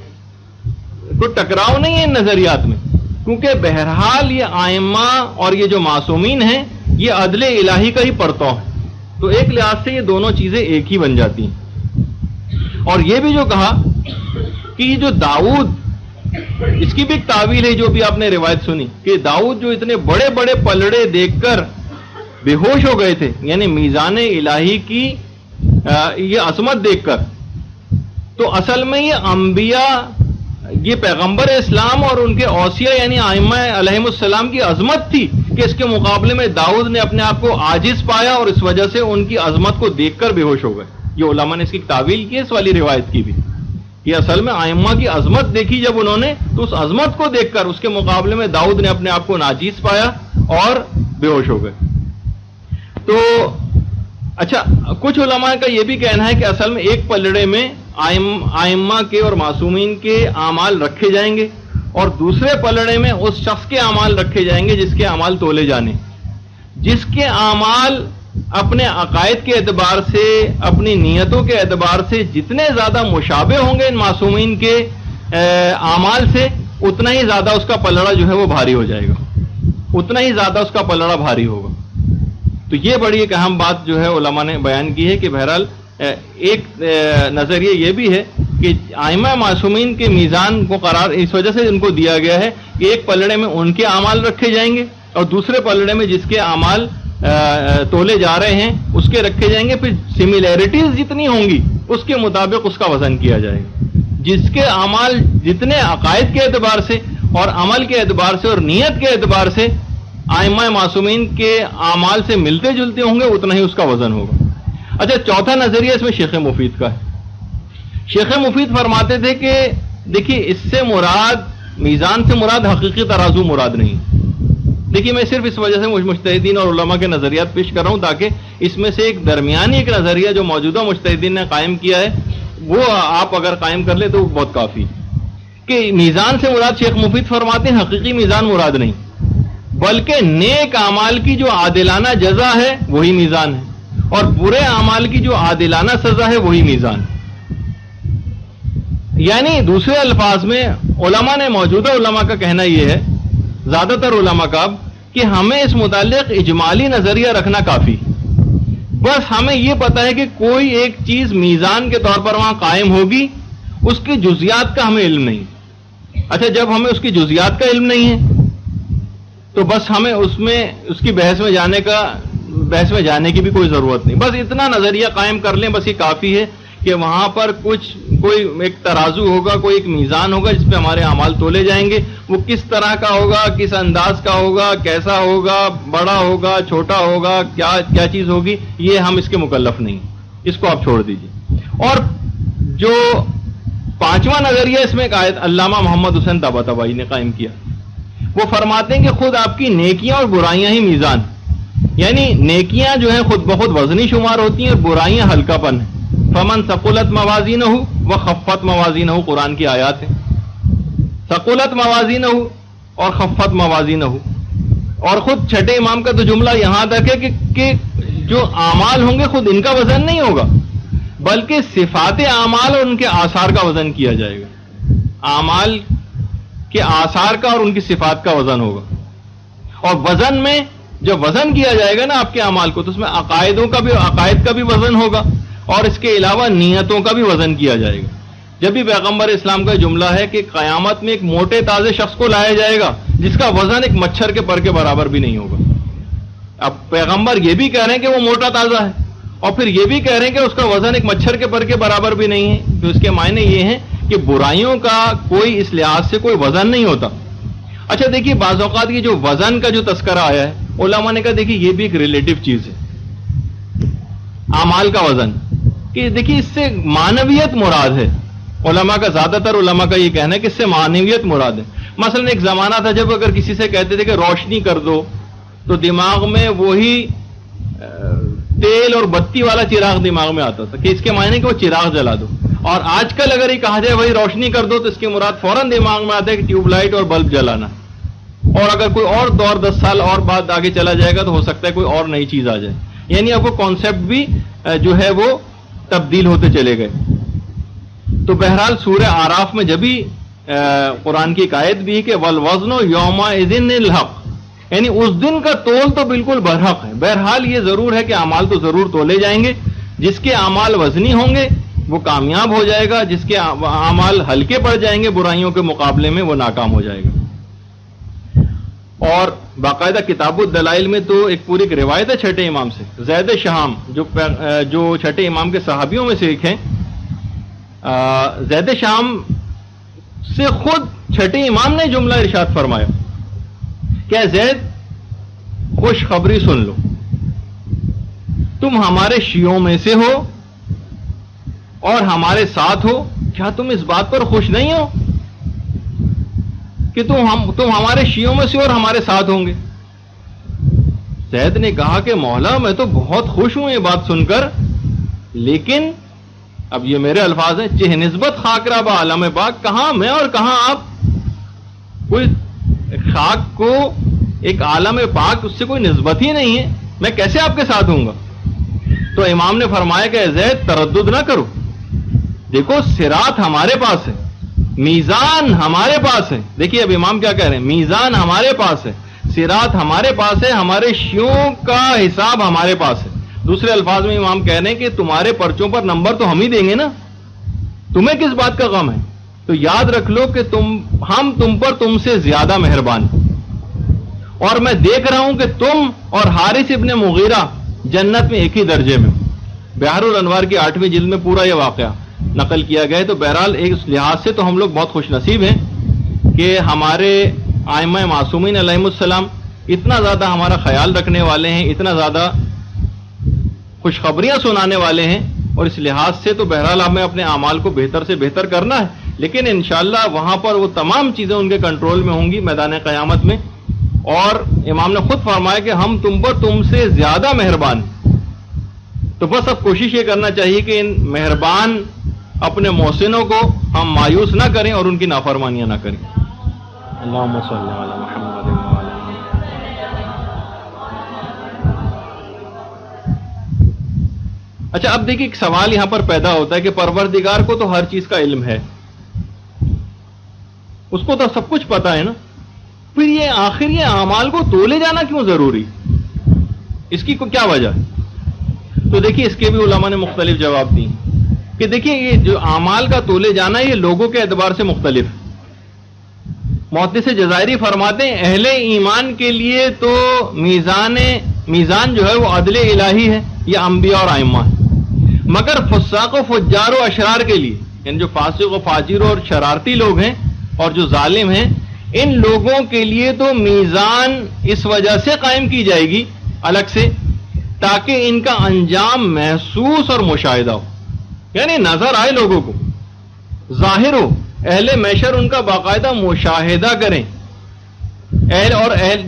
ٹکراؤ نہیں ہے ان نظریات میں، کیونکہ بہرحال یہ ائمہ اور یہ جو معصومین ہیں یہ عدل الہی کا ہی پرتو ہے. تو ایک لحاظ سے یہ دونوں چیزیں ایک ہی بن جاتی ہیں. اور یہ بھی جو کہا کہ یہ جو داؤد، اس کی بھی ایک تعویل ہے جو بھی آپ نے روایت سنی کہ داؤد جو اتنے بڑے بڑے پلڑے دیکھ کر بے ہوش ہو گئے تھے، یعنی میزان الہی کی یہ عظمت دیکھ کر. تو اصل میں یہ انبیاء، یہ پیغمبر اسلام اور ان کے اوصیاء یعنی ائمہ علیہم السلام کی عظمت تھی کہ اس کے مقابلے میں داؤد نے اپنے آپ کو عاجز پایا اور اس وجہ سے ان کی عظمت کو دیکھ کر بے ہوش ہو گئے. یہ علماء نے اس کی تعویل کی اس والی روایت کی بھی کہ اصل میں ائمہ کی عظمت دیکھی جب انہوں نے، تو اس عظمت کو دیکھ کر اس کے مقابلے میں داؤد نے اپنے آپ کو ناجیز پایا اور بے ہوش ہو گئے. تو اچھا، کچھ علماء کا یہ بھی کہنا ہے کہ اصل میں ایک پلڑے میں ائمہ کے اور معصومین کے اعمال رکھے جائیں گے، اور دوسرے پلڑے میں اس شخص کے اعمال رکھے جائیں گے جس کے اعمال تولے جانے، جس کے اعمال اپنے عقائد کے اعتبار سے، اپنی نیتوں کے اعتبار سے جتنے زیادہ مشابہ ہوں گے ان معصومین کے اعمال سے، اتنا ہی زیادہ اس کا پلڑا جو ہے وہ بھاری ہو جائے گا، اتنا ہی زیادہ اس کا پلڑا بھاری ہوگا۔ تو یہ بڑی ایک اہم بات جو ہے علماء نے بیان کی ہے کہ بہرحال ایک نظریہ یہ بھی ہے کہ ائمہ معصومین کے میزان کو قرار اس وجہ سے ان کو دیا گیا ہے کہ ایک پلڑے میں ان کے اعمال رکھے جائیں گے اور دوسرے پلڑے میں جس کے اعمال تولے جا رہے ہیں اس کے رکھے جائیں گے، پھر سملیرٹیز جتنی ہوں گی اس کے مطابق اس کا وزن کیا جائے گا۔ جس کے اعمال جتنے عقائد کے اعتبار سے اور عمل کے اعتبار سے اور نیت کے اعتبار سے ائمہ معصومین کے اعمال سے ملتے جلتے ہوں گے، اتنا ہی اس کا وزن ہوگا۔ اچھا، چوتھا نظریہ اس میں شیخ مفید کا ہے۔ شیخ مفید فرماتے تھے کہ دیکھیے اس سے مراد، میزان سے مراد حقیقی ترازو مراد نہیں۔ دیکھیے میں صرف اس وجہ سے مجتہدین اور علماء کے نظریات پیش کر رہا ہوں تاکہ اس میں سے ایک درمیانی ایک نظریہ جو موجودہ مجتہدین نے قائم کیا ہے وہ آپ اگر قائم کر لیں تو بہت کافی، کہ میزان سے مراد شیخ مفید فرماتے ہیں حقیقی میزان مراد نہیں، بلکہ نیک اعمال کی جو عادلانہ جزا ہے وہی میزان ہے اور برے اعمال کی جو عادلانہ سزا ہے وہی میزان ہے۔ یعنی دوسرے الفاظ میں علماء نے، موجودہ علماء کا کہنا یہ ہے، زیادہ تر علماء کا، کہ ہمیں اس متعلق اجمالی نظریہ رکھنا کافی، بس ہمیں یہ پتا ہے کہ کوئی ایک چیز میزان کے طور پر وہاں قائم ہوگی، اس کی جزیات کا ہمیں علم نہیں۔ اچھا، جب ہمیں اس کی جزیات کا علم نہیں ہے تو بس ہمیں اس کی بحث میں جانے کی بھی کوئی ضرورت نہیں، بس اتنا نظریہ قائم کر لیں، بس یہ کافی ہے کہ وہاں پر کوئی ایک ترازو ہوگا، کوئی ایک میزان ہوگا جس پہ ہمارے اعمال تولے جائیں گے، وہ کس طرح کا ہوگا، کس انداز کا ہوگا، کیسا ہوگا، بڑا ہوگا، چھوٹا ہوگا، کیا چیز ہوگی، یہ ہم اس کے مکلف نہیں، اس کو آپ چھوڑ دیجیے۔ اور جو پانچواں نظریہ اس میں علامہ محمد حسین طباطبائی نے قائم کیا، وہ فرماتے ہیں کہ خود آپ کی نیکیاں اور برائیاں ہی میزان، یعنی نیکیاں جو ہیں خود بخود وزنی شمار ہوتی ہیں اور برائیاں ہلکا پن ہیں۔ فمن ثقلت موازینہ وخفت موازینہ، قرآن کی آیات ہیں، ثقلت موازینہ اور خفت موازینہ۔ اور خود چھٹے امام کا تو جملہ یہاں تک ہے کہ جو اعمال ہوں گے خود ان کا وزن نہیں ہوگا بلکہ صفات اعمال اور ان کے آثار کا وزن کیا جائے گا، اعمال کے آثار کا اور ان کی صفات کا وزن ہوگا۔ اور وزن میں جب وزن کیا جائے گا نا آپ کے اعمال کو تو اس میں عقائد کا بھی وزن ہوگا اور اس کے علاوہ نیتوں کا بھی وزن کیا جائے گا۔ جب بھی پیغمبر اسلام کا جملہ ہے کہ قیامت میں ایک موٹے تازے شخص کو لایا جائے گا جس کا وزن ایک مچھر کے پر کے برابر بھی نہیں ہوگا۔ اب پیغمبر یہ بھی کہہ رہے ہیں کہ وہ موٹا تازہ ہے اور پھر یہ بھی کہہ رہے ہیں کہ اس کا وزن ایک مچھر کے پر کے برابر بھی نہیں ہے، تو اس کے معنی یہ ہیں کہ برائیوں کا کوئی اس لحاظ سے کوئی وزن نہیں ہوتا۔ اچھا دیکھیے، بعض اوقات یہ جو وزن کا جو تذکرہ آیا ہے، علماء نے کہا دیکھیے یہ بھی ایک ریلیٹو چیز ہے، اعمال کا وزن، کہ دیکھیے اس سے معنویت مراد ہے۔ علماء کا، زیادہ تر علماء کا یہ کہنا ہے کہ اس سے معنویت مراد ہے۔ مثلا ایک زمانہ تھا جب اگر کسی سے کہتے تھے کہ روشنی کر دو تو دماغ میں وہی تیل اور بتی والا چراغ دماغ میں آتا تھا کہ اس کے معنی کہ وہ چراغ جلا دو۔ اور آج کل اگر یہ کہا جائے وہی روشنی کر دو تو اس کے مراد فوراً دماغ میں آتا ہے کہ ٹیوب لائٹ اور بلب جلانا۔ اور اگر کوئی اور دور 10 سال اور بعد آگے چلا جائے گا تو ہو سکتا ہے کوئی اور نئی چیز آ جائے، یعنی اب وہ کانسیپٹ بھی جو ہے وہ تبدیل ہوتے چلے گئے۔ تو بہرحال سورہ اعراف میں جبھی قرآن کی ایک آیت بھی ہے کہ والوزن یومئذ الحق، یعنی اس دن کا تول تو بالکل برحق ہے۔ بہرحال یہ ضرور ہے کہ اعمال تو ضرور تولے جائیں گے، جس کے اعمال وزنی ہوں گے وہ کامیاب ہو جائے گا، جس کے اعمال ہلکے پڑ جائیں گے برائیوں کے مقابلے میں وہ ناکام ہو جائے گا۔ اور باقاعدہ کتاب الدلائل میں تو ایک پوری ایک روایت ہے چھٹے امام سے، زید شہام جو چھٹے امام کے صحابیوں میں سے ایک ہیں، زید شہام سے خود چھٹے امام نے جملہ ارشاد فرمایا کہ زید خوشخبری سن لو، تم ہمارے شیعوں میں سے ہو اور ہمارے ساتھ ہو، کیا تم اس بات پر خوش نہیں ہو کہ تم ہمارے شیعوں میں سے اور ہمارے ساتھ ہوں گے؟ زید نے کہا کہ مولا میں تو بہت خوش ہوں یہ بات سن کر، لیکن اب یہ میرے الفاظ ہیں، چہ نسبت خاکرہ با عالم پاک، کہاں میں اور کہاں آپ، کوئی خاک کو ایک عالم پاک اس سے کوئی نسبت ہی نہیں ہے، میں کیسے آپ کے ساتھ ہوں گا؟ تو امام نے فرمایا کہ اے زید تردد نہ کرو، دیکھو صراط ہمارے پاس ہے، میزان ہمارے پاس ہے. دیکھیے اب امام کیا کہہ رہے ہیں، میزان ہمارے پاس ہے، صراط ہمارے پاس ہے، ہمارے شیوں کا حساب ہمارے پاس ہے. دوسرے الفاظ میں امام کہہ رہے ہیں کہ تمہارے پرچوں پر نمبر تو ہم ہی دیں گے نا، تمہیں کس بات کا غم ہے؟ تو یاد رکھ لو کہ ہم تم پر تم سے زیادہ مہربان، اور میں دیکھ رہا ہوں کہ تم اور حارث ابن مغیرہ جنت میں ایک ہی درجے میں. بحر الانوار کی 8ویں جلد میں پورا یہ واقعہ نقل کیا گیا ہے. تو بہرحال ایک لحاظ سے تو ہم لوگ بہت خوش نصیب ہیں کہ ہمارے ائمہ معصومین علیہم السلام اتنا زیادہ ہمارا خیال رکھنے والے ہیں، اتنا زیادہ خوشخبریاں سنانے والے ہیں. اور اس لحاظ سے تو بہرحال ہمیں اپنے اعمال کو بہتر سے بہتر کرنا ہے، لیکن انشاءاللہ وہاں پر وہ تمام چیزیں ان کے کنٹرول میں ہوں گی میدان قیامت میں. اور امام نے خود فرمایا کہ ہم تم پر تم سے زیادہ مہربان. تو بس اب کوشش یہ کرنا چاہیے کہ ان مہربان اپنے محسنوں کو ہم مایوس نہ کریں اور ان کی نافرمانیاں نہ کریں. اللہم صلی علی محمد وعلی اچھا اب دیکھیے ایک سوال یہاں پر پیدا ہوتا ہے کہ پروردگار کو تو ہر چیز کا علم ہے، اس کو تو سب کچھ پتا ہے نا، پھر یہ آخر یہ اعمال کو تولے جانا کیوں ضروری، اس کی کیا وجہ؟ تو دیکھیے اس کے بھی علماء نے مختلف جواب دیے کہ دیکھیے یہ جو اعمال کا تولے جانا ہے یہ لوگوں کے اعتبار سے مختلف. محدث جزائری فرماتے ہیں اہل ایمان کے لیے تو میزان جو ہے وہ عدل الہی ہے، یہ انبیاء اور ائمہ ہے، مگر فساق و فجار و اشرار کے لیے، یعنی جو فاسق و فاجر اور شرارتی لوگ ہیں اور جو ظالم ہیں، ان لوگوں کے لیے تو میزان اس وجہ سے قائم کی جائے گی الگ سے تاکہ ان کا انجام محسوس اور مشاہدہ ہو، یعنی نظر آئے لوگوں کو، ظاہر ہو، اہل محشر ان کا باقاعدہ مشاہدہ کریں،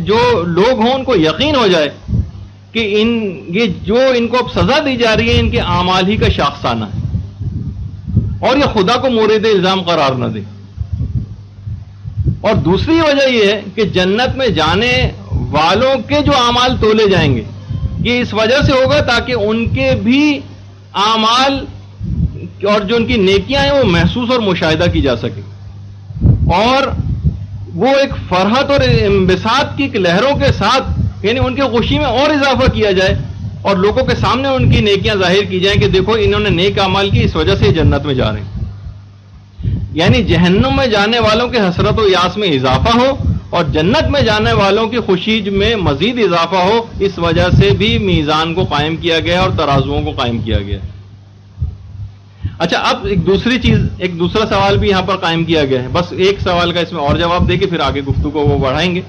جو لوگ ہوں ان کو یقین ہو جائے کہ یہ جو ان کو اب سزا دی جا رہی ہے ان کے اعمال ہی کا شاخسانہ ہے، اور یہ خدا کو مورد الزام قرار نہ دے. اور دوسری وجہ یہ ہے کہ جنت میں جانے والوں کے جو اعمال تولے جائیں گے یہ اس وجہ سے ہوگا تاکہ ان کے بھی اعمال اور جو ان کی نیکیاں ہیں وہ محسوس اور مشاہدہ کی جا سکے، اور وہ ایک فرحت اور انبساط کی لہروں کے ساتھ یعنی ان کی خوشی میں اور اضافہ کیا جائے اور لوگوں کے سامنے ان کی نیکیاں ظاہر کی جائیں کہ دیکھو انہوں نے نیک اعمال کی، اس وجہ سے جنت میں جا رہے ہیں. یعنی جہنم میں جانے والوں کے حسرت و یاس میں اضافہ ہو اور جنت میں جانے والوں کی خوشی میں مزید اضافہ ہو، اس وجہ سے بھی میزان کو قائم کیا گیا اور ترازوؤں کو قائم کیا گیا. اچھا اب ایک دوسرا سوال بھی یہاں پر قائم کیا گیا ہے، بس ایک سوال کا اس میں اور جواب دے کے پھر آگے گفتگو کو وہ بڑھائیں گے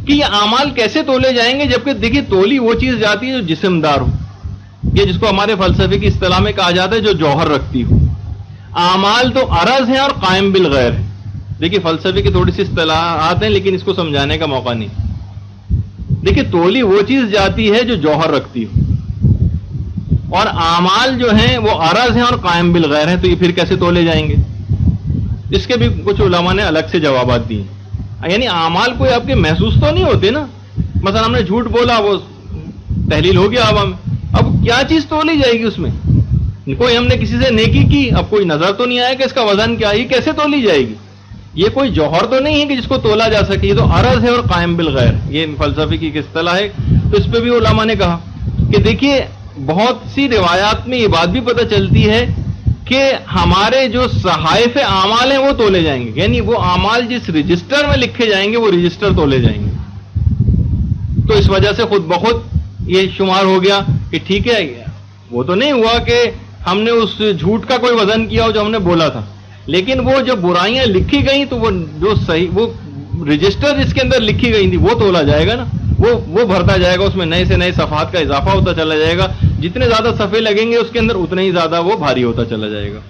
کہ یہ اعمال کیسے تولے جائیں گے، جبکہ دیکھیے تولی وہ چیز جاتی ہے جو جسم دار ہو، یہ جس کو ہمارے فلسفے کی اصطلاح میں کہا جاتا ہے جو جوہر رکھتی ہو. اعمال تو عرض ہیں اور قائم بالغیر ہے. دیکھیے فلسفے کی تھوڑی سی اصطلاحات ہیں لیکن اس کو سمجھانے کا موقع نہیں. دیکھیے تولی وہ چیز جاتی ہے جو جوہر رکھتی ہو، اور اعمال جو ہیں وہ عرض ہیں اور قائم بالغیر ہیں، تو یہ پھر کیسے تولے جائیں گے؟ اس کے بھی کچھ علماء نے الگ سے جوابات دیے. یعنی اعمال کوئی آپ کے محسوس تو نہیں ہوتے نا، مثلا ہم نے جھوٹ بولا وہ تحلیل ہو گیا ہوا میں، اب کیا چیز تولی جائے گی اس میں؟ کوئی ہم نے کسی سے نیکی کی، اب کوئی نظر تو نہیں آیا کہ اس کا وزن کیا ہے، یہ کیسے تولی جائے گی؟ یہ کوئی جوہر تو نہیں ہے کہ جس کو تولا جا سکے، یہ تو عرض ہے اور قائم بالغیر، یہ فلسفے کی ایک اصطلاح ہے. تو اس پہ بھی علماء نے کہا کہ دیکھیے بہت سی روایات میں یہ بات بھی پتہ چلتی ہے کہ ہمارے جو صحائف اعمال ہیں وہ تولے جائیں گے، یعنی وہ اعمال جس رجسٹر میں لکھے جائیں گے وہ رجسٹر تولے جائیں گے. تو اس وجہ سے خود بخود یہ شمار ہو گیا کہ ٹھیک ہے، وہ تو نہیں ہوا کہ ہم نے اس جھوٹ کا کوئی وزن کیا ہو جو ہم نے بولا تھا، لیکن وہ جو برائیاں لکھی گئیں تو وہ جو صحیح وہ رجسٹر جس کے اندر لکھی گئی تھی وہ تولا جائے گا نا، وہ بھرتا جائے گا، اس میں نئے سے نئے صفحات کا اضافہ ہوتا چلا جائے گا، جتنے زیادہ صفحے لگیں گے اس کے اندر اتنے ہی زیادہ وہ بھاری ہوتا چلا جائے گا.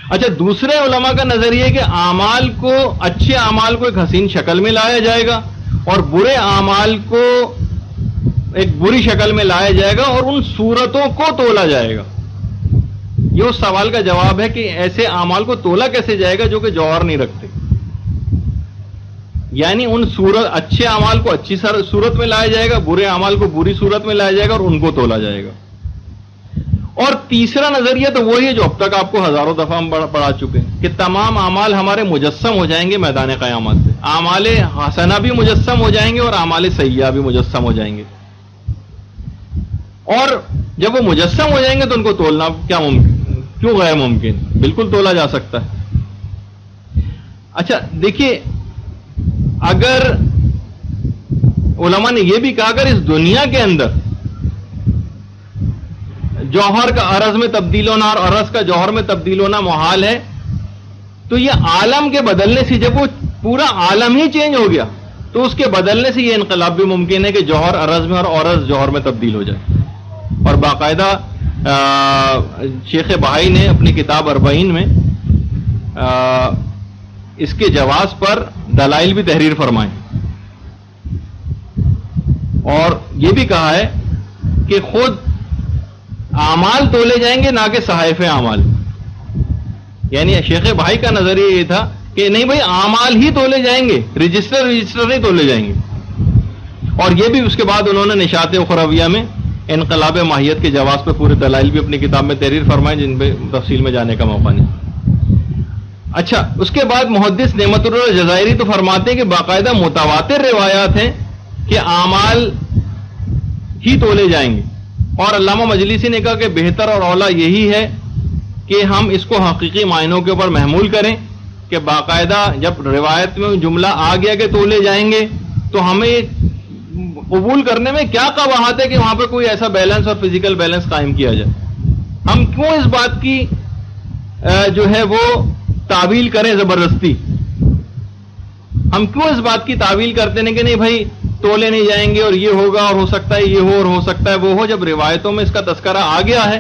اچھا دوسرے علماء کا نظریہ ہے کہ اعمال کو، اچھے اعمال کو ایک حسین شکل میں لایا جائے گا اور برے اعمال کو ایک بری شکل میں لایا جائے گا اور ان صورتوں کو تولا جائے گا. یہ اس سوال کا جواب ہے کہ ایسے اعمال کو تولا کیسے جائے گا جو کہ جوہر نہیں رکھتے. یعنی ان اچھے اعمال کو اچھی صورت میں لایا جائے گا، برے اعمال کو بری صورت میں لایا جائے گا اور ان کو تولا جائے گا. اور تیسرا نظریہ تو وہی ہے جو اب تک آپ کو ہزاروں دفعہ ہم پڑھا چکے ہیں کہ تمام اعمال ہمارے مجسم ہو جائیں گے میدان قیامت پہ. اعمال حسنہ بھی مجسم ہو جائیں گے اور اعمال سیئہ بھی مجسم ہو جائیں گے. اور جب وہ مجسم ہو جائیں گے تو ان کو تولنا کیوں غیر ممکن؟ بالکل تولا جا سکتا ہے. اچھا دیکھیے، اگر علماء نے یہ بھی کہا اگر اس دنیا کے اندر جوہر کا عرض میں تبدیل ہونا اور عرض کا جوہر میں تبدیل ہونا محال ہے، تو یہ عالم کے بدلنے سے، جب وہ پورا عالم ہی چینج ہو گیا تو اس کے بدلنے سے یہ انقلاب بھی ممکن ہے کہ جوہر عرض میں اور عرض جوہر میں تبدیل ہو جائے. اور باقاعدہ شیخ بہائی نے اپنی کتاب اربعین میں اس کے جواز پر دلائل بھی تحریر فرمائے اور یہ بھی کہا ہے کہ خود اعمال تولے جائیں گے نہ کہ صحائف اعمال. یعنی شیخ بھائی کا نظریہ یہ تھا کہ نہیں بھائی اعمال ہی تولے جائیں گے، رجسٹر نہیں تولے جائیں گے. اور یہ بھی اس کے بعد انہوں نے نشاط اخرویہ میں انقلاب ماہیت کے جواز پہ پورے دلائل بھی اپنی کتاب میں تحریر فرمائے جن پہ تفصیل میں جانے کا موقع نہیں. اچھا، اس کے بعد محدث نعمت اللہ جزائری تو فرماتے ہیں کہ باقاعدہ متواتر روایات ہیں کہ اعمال ہی تولے جائیں گے. اور علامہ مجلسی نے کہا کہ بہتر اور اولا یہی ہے کہ ہم اس کو حقیقی معنوں کے اوپر محمول کریں کہ باقاعدہ جب روایت میں جملہ آ گیا کہ تولے جائیں گے تو ہمیں قبول کرنے میں کیا قباحت ہے کہ وہاں پہ کوئی ایسا بیلنس اور فزیکل بیلنس قائم کیا جائے. ہم کیوں اس بات کی جو ہے وہ تعویل کریں زبردستی؟ ہم کیوں اس بات کی تعویل کرتے ہیں کہ نہیں بھائی تولے نہیں جائیں گے اور یہ ہوگا اور ہو سکتا ہے یہ ہو اور ہو سکتا ہے وہ ہو؟ جب روایتوں میں اس کا تذکرہ آ گیا ہے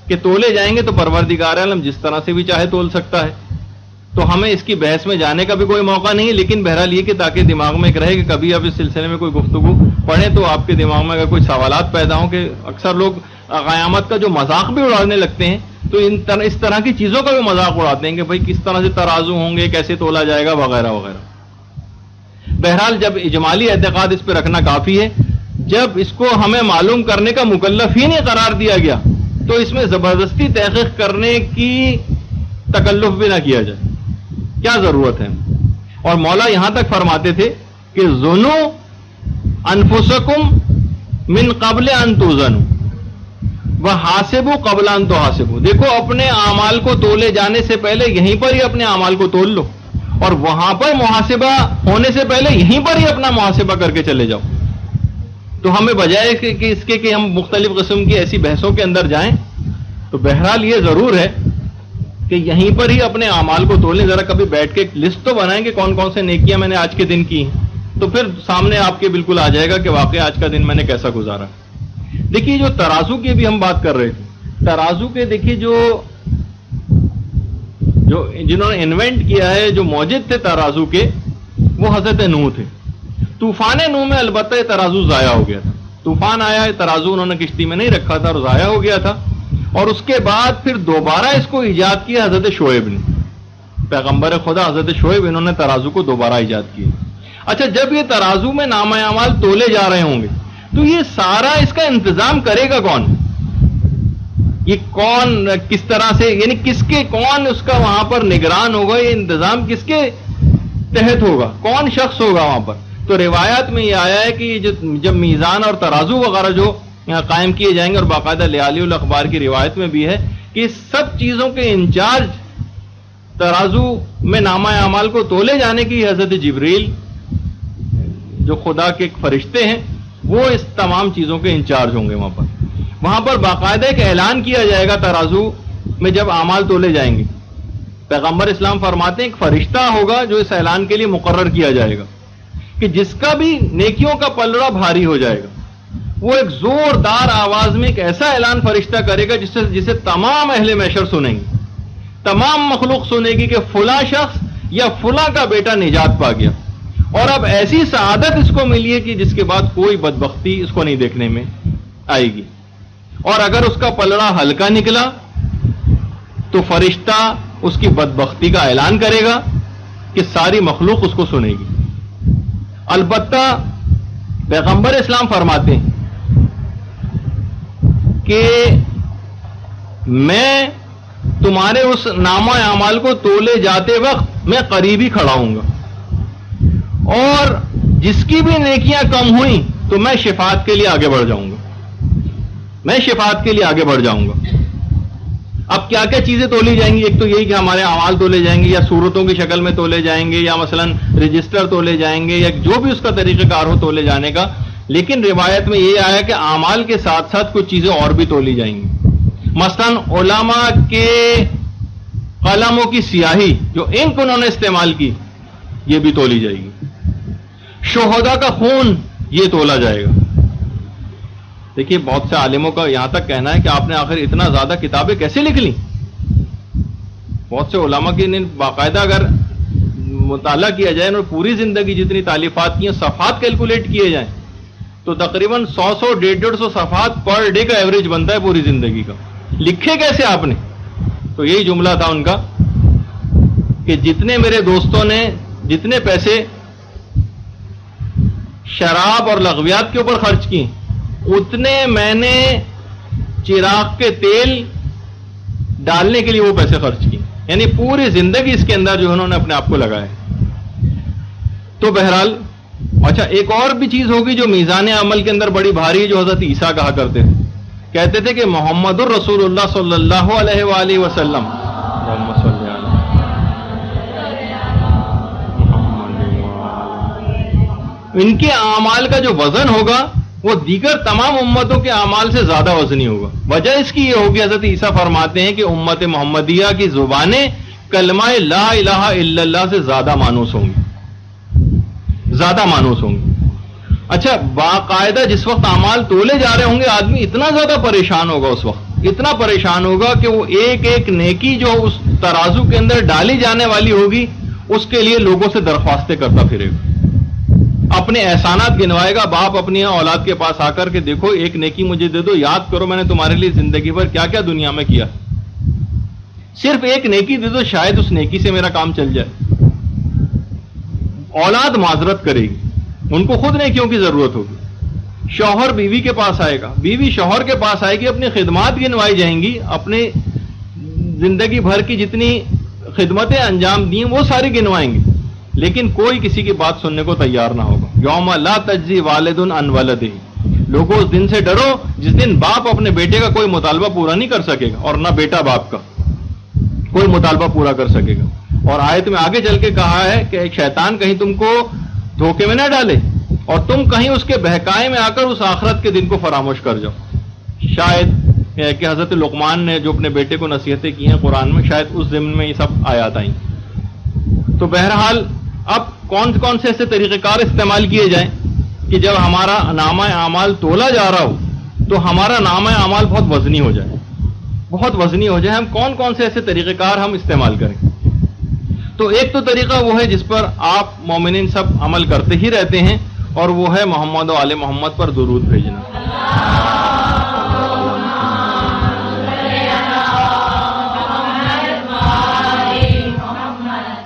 کہ تولے جائیں گے تو پروردگار عالم جس طرح سے بھی چاہے تول سکتا ہے. تو ہمیں اس کی بحث میں جانے کا بھی کوئی موقع نہیں ہے، لیکن بہرحال یہ کہ تاکہ دماغ میں ایک رہے کہ کبھی آپ اس سلسلے میں کوئی گفتگو پڑھیں تو آپ کے دماغ میں اگر کوئی سوالات پیدا ہوں کہ اکثر لوگ قیامت کا جو مذاق بھی اڑانے لگتے ہیں تو اس طرح کی چیزوں کا بھی مذاق اڑاتے ہیں کہ بھائی کس طرح سے ترازو ہوں گے، کیسے تولا جائے گا وغیرہ وغیرہ. بہرحال جب اجمالی اعتقاد اس پہ رکھنا کافی ہے. جب اس کو ہمیں معلوم کرنے کا مکلف ہی نہیں قرار دیا گیا تو اس میں زبردستی تحقیق کرنے کی تکلف بھی نہ کیا جائے. کیا ضرورت ہے؟ اور مولا یہاں تک فرماتے تھے کہ زنو انفسکم من قبل ان توزنوا وحاسبوا قبل ان تحاسبوا. دیکھو اپنے اعمال کو تولے جانے سے پہلے یہیں پر ہی اپنے اعمال کو تول لو اور وہاں پر محاسبہ ہونے سے پہلے یہیں پر ہی اپنا محاسبہ کر کے چلے جاؤ. تو ہمیں بجائے کہ اس کے کہ ہم مختلف قسم کی ایسی بحثوں کے اندر جائیں تو بہرحال یہ ضرور ہے کہ یہیں پر ہی اپنے اعمال کو تولیں. ذرا کبھی بیٹھ کے ایک لسٹ تو بنائیں کہ کون کون سے نیکیاں میں نے آج کے دن کی ہیں، تو پھر سامنے آپ کے بالکل آ جائے گا کہ واقعی آج کا دن میں نے کیسا گزارا. دیکھیے جو ترازو کی بھی ہم بات کر رہے تھے، ترازو کے دیکھیے جو جنہوں نے انوینٹ کیا ہے، جو موجد تھے ترازو کے، وہ حضرت نوح تھے. طوفان نوح میں البتہ یہ ترازو ضائع ہو گیا تھا. طوفان آیا، ترازو انہوں نے کشتی میں نہیں رکھا تھا اور ضائع ہو گیا تھا. اور اس کے بعد پھر دوبارہ اس کو ایجاد کیا حضرت شعیب نے، پیغمبر خدا حضرت شعیب، انہوں نے ترازو کو دوبارہ ایجاد کیا. اچھا، جب یہ ترازو میں نامہ اعمال تولے جا رہے ہوں گے تو یہ سارا اس کا انتظام کرے گا کون؟ یہ کون کس طرح سے، یعنی کس کے کون اس کا وہاں پر نگران ہوگا؟ یہ انتظام کس کے تحت ہوگا؟ کون شخص ہوگا وہاں پر؟ تو روایات میں یہ آیا ہے کہ جب میزان اور ترازو وغیرہ جو قائم کیے جائیں گے، اور باقاعدہ لیالی الاخبار کی روایت میں بھی ہے کہ سب چیزوں کے انچارج ترازو میں نامہ اعمال کو تولے جانے کی حضرت جبریل جو خدا کے ایک فرشتے ہیں، وہ اس تمام چیزوں کے انچارج ہوں گے. وہاں پر باقاعدہ ایک اعلان کیا جائے گا ترازو میں جب اعمال تولے جائیں گے. پیغمبر اسلام فرماتے ہیں ایک فرشتہ ہوگا جو اس اعلان کے لیے مقرر کیا جائے گا کہ جس کا بھی نیکیوں کا پلڑا بھاری ہو جائے گا، وہ ایک زوردار آواز میں ایک ایسا اعلان فرشتہ کرے گا جسے تمام اہل محشر سنیں گے، تمام مخلوق سنے گی کہ فلاں شخص یا فلاں کا بیٹا نجات پا گیا، اور اب ایسی سعادت اس کو ملی ہے کہ جس کے بعد کوئی بدبختی اس کو نہیں دیکھنے میں آئے گی. اور اگر اس کا پلڑا ہلکا نکلا تو فرشتہ اس کی بدبختی کا اعلان کرے گا کہ ساری مخلوق اس کو سنے گی. البتہ پیغمبر اسلام فرماتے ہیں کہ میں تمہارے اس نامہ اعمال کو تولے جاتے وقت میں قریب ہی کھڑا ہوں گا، اور جس کی بھی نیکیاں کم ہوئیں تو میں شفاعت کے لیے آگے بڑھ جاؤں گا، میں شفاعت کے لیے آگے بڑھ جاؤں گا۔ اب کیا کیا چیزیں تولی جائیں گی؟ ایک تو یہی کہ ہمارے اعمال تولے جائیں گے، یا صورتوں کی شکل میں تولے جائیں گے، یا مثلا رجسٹر تولے جائیں گے، یا جو بھی اس کا طریقہ کار ہو تولے جانے کا۔ لیکن روایت میں یہ آیا کہ اعمال کے ساتھ ساتھ کچھ چیزیں اور بھی تولی جائیں گی۔ مثلا علماء کے قلموں کی سیاہی جو انک انہوں نے استعمال کی، یہ بھی تولی جائے گی۔ شہداء کا خون یہ تولا جائے گا۔ دیکھیے بہت سے عالموں کا یہاں تک کہنا ہے کہ آپ نے آخر اتنا زیادہ کتابیں کیسے لکھ لیں؟ بہت سے علماء کی باقاعدہ اگر مطالعہ کیا جائے اور پوری زندگی جتنی تالیفات کی ہیں صفحات کیلکولیٹ کیے جائیں تو تقریباً 100 150 صفحات پر ڈے کا ایوریج بنتا ہے پوری زندگی کا۔ لکھے کیسے آپ نے؟ تو یہی جملہ تھا ان کا کہ جتنے میرے دوستوں نے جتنے پیسے شراب اور لغویات کے اوپر خرچ کیے، اتنے میں نے چراغ کے تیل ڈالنے کے لیے وہ پیسے خرچ کیے، یعنی پوری زندگی اس کے اندر جو انہوں نے اپنے آپ کو لگایا۔ تو بہرحال اچھا ایک اور بھی چیز ہوگی جو میزان عمل کے اندر بڑی بھاری ہے، جو حضرت عیسیٰ کہا کرتے تھے، کہتے تھے کہ محمد الرسول اللہ صلی اللہ علیہ وآلہ وسلم، ان کے اعمال کا جو وزن ہوگا وہ دیگر تمام امتوں کے اعمال سے زیادہ وزنی ہوگا۔ وجہ اس کی یہ ہوگی، حضرت عیسیٰ فرماتے ہیں کہ امت محمدیہ کی زبانیں کلمہ لا الہ الا اللہ سے زیادہ مانوس ہوں گی، زیادہ مانوس ہوں گی۔ اچھا باقاعدہ جس وقت اعمال تولے جا رہے ہوں گے آدمی اتنا زیادہ پریشان ہوگا، اس وقت اتنا پریشان ہوگا کہ وہ ایک ایک نیکی جو اس ترازو کے اندر ڈالی جانے والی ہوگی اس کے لیے لوگوں سے درخواستیں کرتا پھرے گا، اپنے احسانات گنوائے گا۔ باپ اپنی اولاد کے پاس آ کر کے دیکھو ایک نیکی مجھے دے دو، یاد کرو میں نے تمہارے لیے زندگی بھر کیا کیا دنیا میں کیا، صرف ایک نیکی دے دو، شاید اس نیکی سے میرا کام چل جائے۔ اولاد معذرت کرے گی، ان کو خود نیکیوں کی ضرورت ہوگی۔ شوہر بیوی کے پاس آئے گا، بیوی شوہر کے پاس آئے گی، اپنی خدمات گنوائی جائیں گی، اپنے زندگی بھر کی جتنی خدمتیں انجام دیں وہ ساری گنوائیں گی، لیکن کوئی کسی کی بات سننے کو تیار نہ ہوگا۔ یوم لا تجزی والد عن ولدہ، لوگوں اس دن سے ڈرو جس دن باپ اپنے بیٹے کا کوئی مطالبہ پورا نہیں کر سکے گا، اور نہ بیٹا باپ کا کوئی مطالبہ پورا کر سکے گا۔ اور آیت میں آگے چل کے کہا ہے کہ ایک شیطان کہیں تم کو دھوکے میں نہ ڈالے اور تم کہیں اس کے بہکائے میں آ کر اس آخرت کے دن کو فراموش کر جاؤ۔ شاید کہ حضرت لقمان نے جو اپنے بیٹے کو نصیحتیں کی ہیں قرآن میں، شاید اس ضمن میں یہ سب آیات آئیں۔ تو بہرحال اب کون کون سے ایسے طریقہ کار استعمال کیے جائیں کہ جب ہمارا نامہ اعمال تولا جا رہا ہو تو ہمارا نامہ اعمال بہت وزنی ہو جائے، بہت وزنی ہو جائے۔ ہم کون کون سے ایسے طریقہ کار ہم استعمال کریں؟ تو ایک تو طریقہ وہ ہے جس پر آپ مومنین سب عمل کرتے ہی رہتے ہیں، اور وہ ہے محمد و آل محمد پر درود بھیجنا۔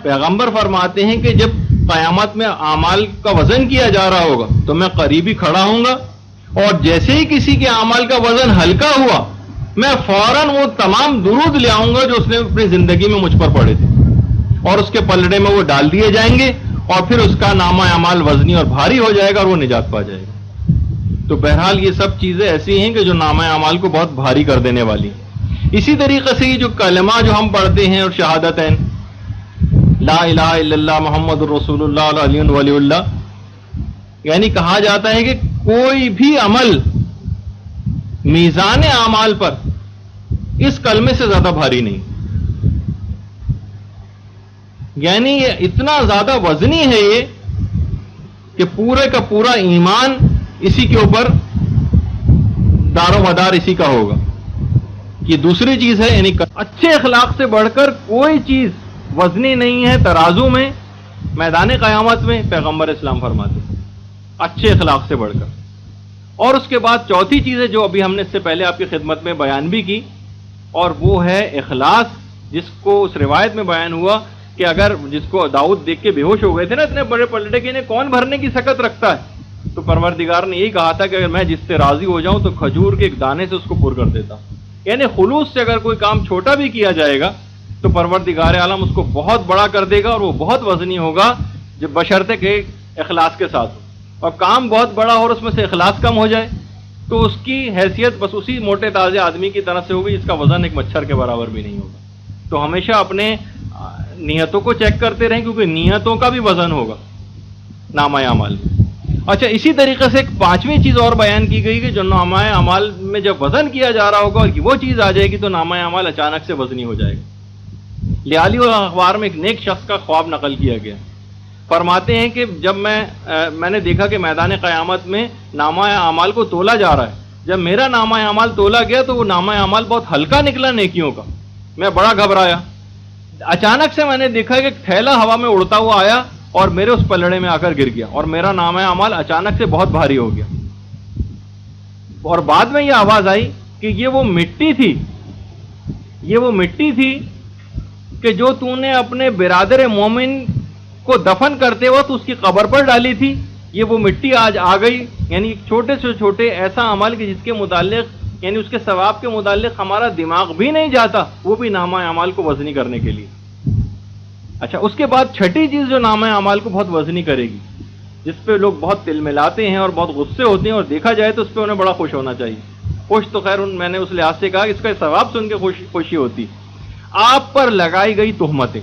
پیغمبر فرماتے ہیں کہ جب قیامت میں اعمال کا وزن کیا جا رہا ہوگا تو میں قریب ہی کھڑا ہوں گا، اور جیسے ہی کسی کے اعمال کا وزن ہلکا ہوا میں فوراً وہ تمام درود لے آؤں گا جو اس نے اپنی زندگی میں مجھ پر پڑے تھے، اور اس کے پلڑے میں وہ ڈال دیے جائیں گے، اور پھر اس کا نامہ اعمال وزنی اور بھاری ہو جائے گا اور وہ نجات پا جائے گا۔ تو بہرحال یہ سب چیزیں ایسی ہیں کہ جو نامہ اعمال کو بہت بھاری کر دینے والی ہیں۔ اسی طریقے سے یہ جو کلمہ جو ہم پڑھتے ہیں اور شہادتین لا الہ الا اللہ محمد الرسول اللہ علیہ ولی اللہ، یعنی کہا جاتا ہے کہ کوئی بھی عمل میزان اعمال پر اس کلمے سے زیادہ بھاری نہیں، یعنی یہ اتنا زیادہ وزنی ہے یہ کہ پورے کا پورا ایمان اسی کے اوپر دار و مدار اسی کا ہوگا۔ یہ دوسری چیز ہے، یعنی اچھے اخلاق سے بڑھ کر کوئی چیز وزنی نہیں ہے ترازو میں میدان قیامت میں، پیغمبر اسلام فرماتے ہیں اچھے اخلاق سے بڑھ کر۔ اور اس کے بعد چوتھی چیز ہے جو ابھی ہم نے اس سے پہلے آپ کی خدمت میں بیان بھی کی، اور وہ ہے اخلاص، جس کو اس روایت میں بیان ہوا کہ اگر جس کو داؤد دیکھ کے بے ہوش ہو گئے تھے نا اتنے بڑے پلڑے کے، انہیں کون بھرنے کی سکت رکھتا ہے، تو پروردگار نے یہی کہا تھا کہ اگر میں جس سے راضی ہو جاؤں تو کھجور کے ایک دانے سے اس کو پر کر دیتا ہوں. یعنی خلوص سے اگر کوئی کام چھوٹا بھی کیا جائے گا تو پروردگار عالم اس کو بہت بڑا کر دے گا، اور وہ بہت وزنی ہوگا جو بشرطے کہ اخلاص کے ساتھ ہو. اور کام بہت بڑا ہو اور اس میں سے اخلاص کم ہو جائے تو اس کی حیثیت بس اسی موٹے تازے آدمی کی طرف سے ہوگی جس کا وزن ایک مچھر کے برابر بھی نہیں ہوگا. تو ہمیشہ اپنے نیتوں کو چیک کرتے رہیں، کیونکہ نیتوں کا بھی وزن ہوگا نامہ اعمال میں. اچھا، اسی طریقے سے ایک پانچویں چیز اور بیان کی گئی کہ جو نامہ اعمال میں جب وزن کیا جا رہا ہوگا اور وہ چیز آ جائے گی تو نامہ اعمال اچانک سے وزنی ہو جائے گا. لیالی اور اخبار میں ایک نیک شخص کا خواب نقل کیا گیا. فرماتے ہیں کہ جب میں نے دیکھا کہ میدان قیامت میں نامہ اعمال کو تولا جا رہا ہے. جب میرا نامہ اعمال تولا گیا تو وہ نامہ اعمال بہت ہلکا نکلا نیکیوں کا. میں بڑا گھبرایا. اچانک سے میں نے دیکھا کہ ایک تھیلا ہوا میں اڑتا ہوا آیا اور میرے اس پلڑے میں آ کر گر گیا، اور میرا نامہ اعمال اچانک سے بہت بھاری ہو گیا. اور بعد میں یہ آواز آئی کہ یہ وہ مٹی تھی کہ جو تو نے اپنے برادر مومن کو دفن کرتے وقت اس کی قبر پر ڈالی تھی، یہ وہ مٹی آج آ گئی. یعنی چھوٹے سے چھوٹے ایسا عمل کہ جس کے متعلق یعنی اس کے ثواب کے متعلق ہمارا دماغ بھی نہیں جاتا، وہ بھی نامہ اعمال کو وزنی کرنے کے لیے. اچھا، اس کے بعد چھٹی چیز جو نامہ اعمال کو بہت وزنی کرے گی، جس پہ لوگ بہت تل ملاتے ہیں اور بہت غصے ہوتے ہیں، اور دیکھا جائے تو اس پہ انہیں بڑا خوش ہونا چاہیے. خوش تو خیر میں نے اس لحاظ سے کہا کہ اس کا ثواب سن کے خوشی ہوتی. آپ پر لگائی گئی تہمتیں.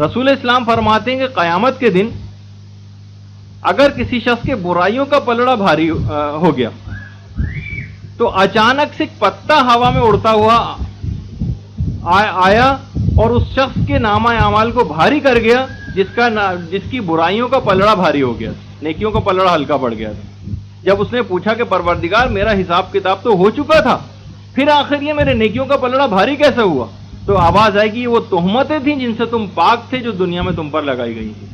رسول اسلام فرماتے ہیں کہ قیامت کے دن اگر کسی شخص کے برائیوں کا پلڑا بھاری ہو گیا تو اچانک سے ایک پتا ہوا میں اڑتا ہوا آیا اور اس شخص کے نامہ اعمال کو بھاری کر گیا جس کی برائیوں کا پلڑا بھاری ہو گیا، نیکیوں کا پلڑا ہلکا پڑ گیا تھا. جب اس نے پوچھا کہ پروردگار میرا حساب کتاب تو ہو چکا تھا، پھر آخر یہ میرے نیکیوں کا پلڑا بھاری کیسے ہوا؟ تو آواز آئے گی وہ تہمتیں تھیں جن سے تم پاک تھے جو دنیا میں تم پر لگائی گئی تھی.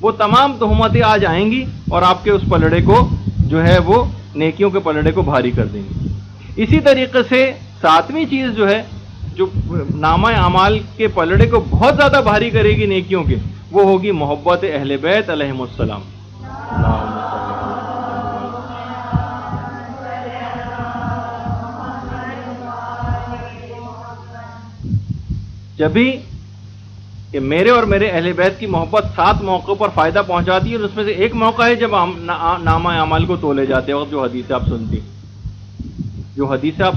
وہ تمام تہمتیں آج آئیں گی اور آپ کے اس پلڑے کو جو ہے وہ نیکیوں کے پلڑے کو بھاری کر دیں گی. اسی طریقے سے ساتویں چیز جو ہے جو نامہ اعمال کے پلڑے کو بہت زیادہ بھاری کرے گی نیکیوں کے، وہ ہوگی محبت اہل بیت علیہم السلام. جبھی کہ میرے اور میرے اہل بیت کی محبت 7 موقعوں پر فائدہ پہنچاتی ہے، اور اس میں سے ایک موقع ہے جب نامہ اعمال کو تولے جاتے وقت جو حدیث آپ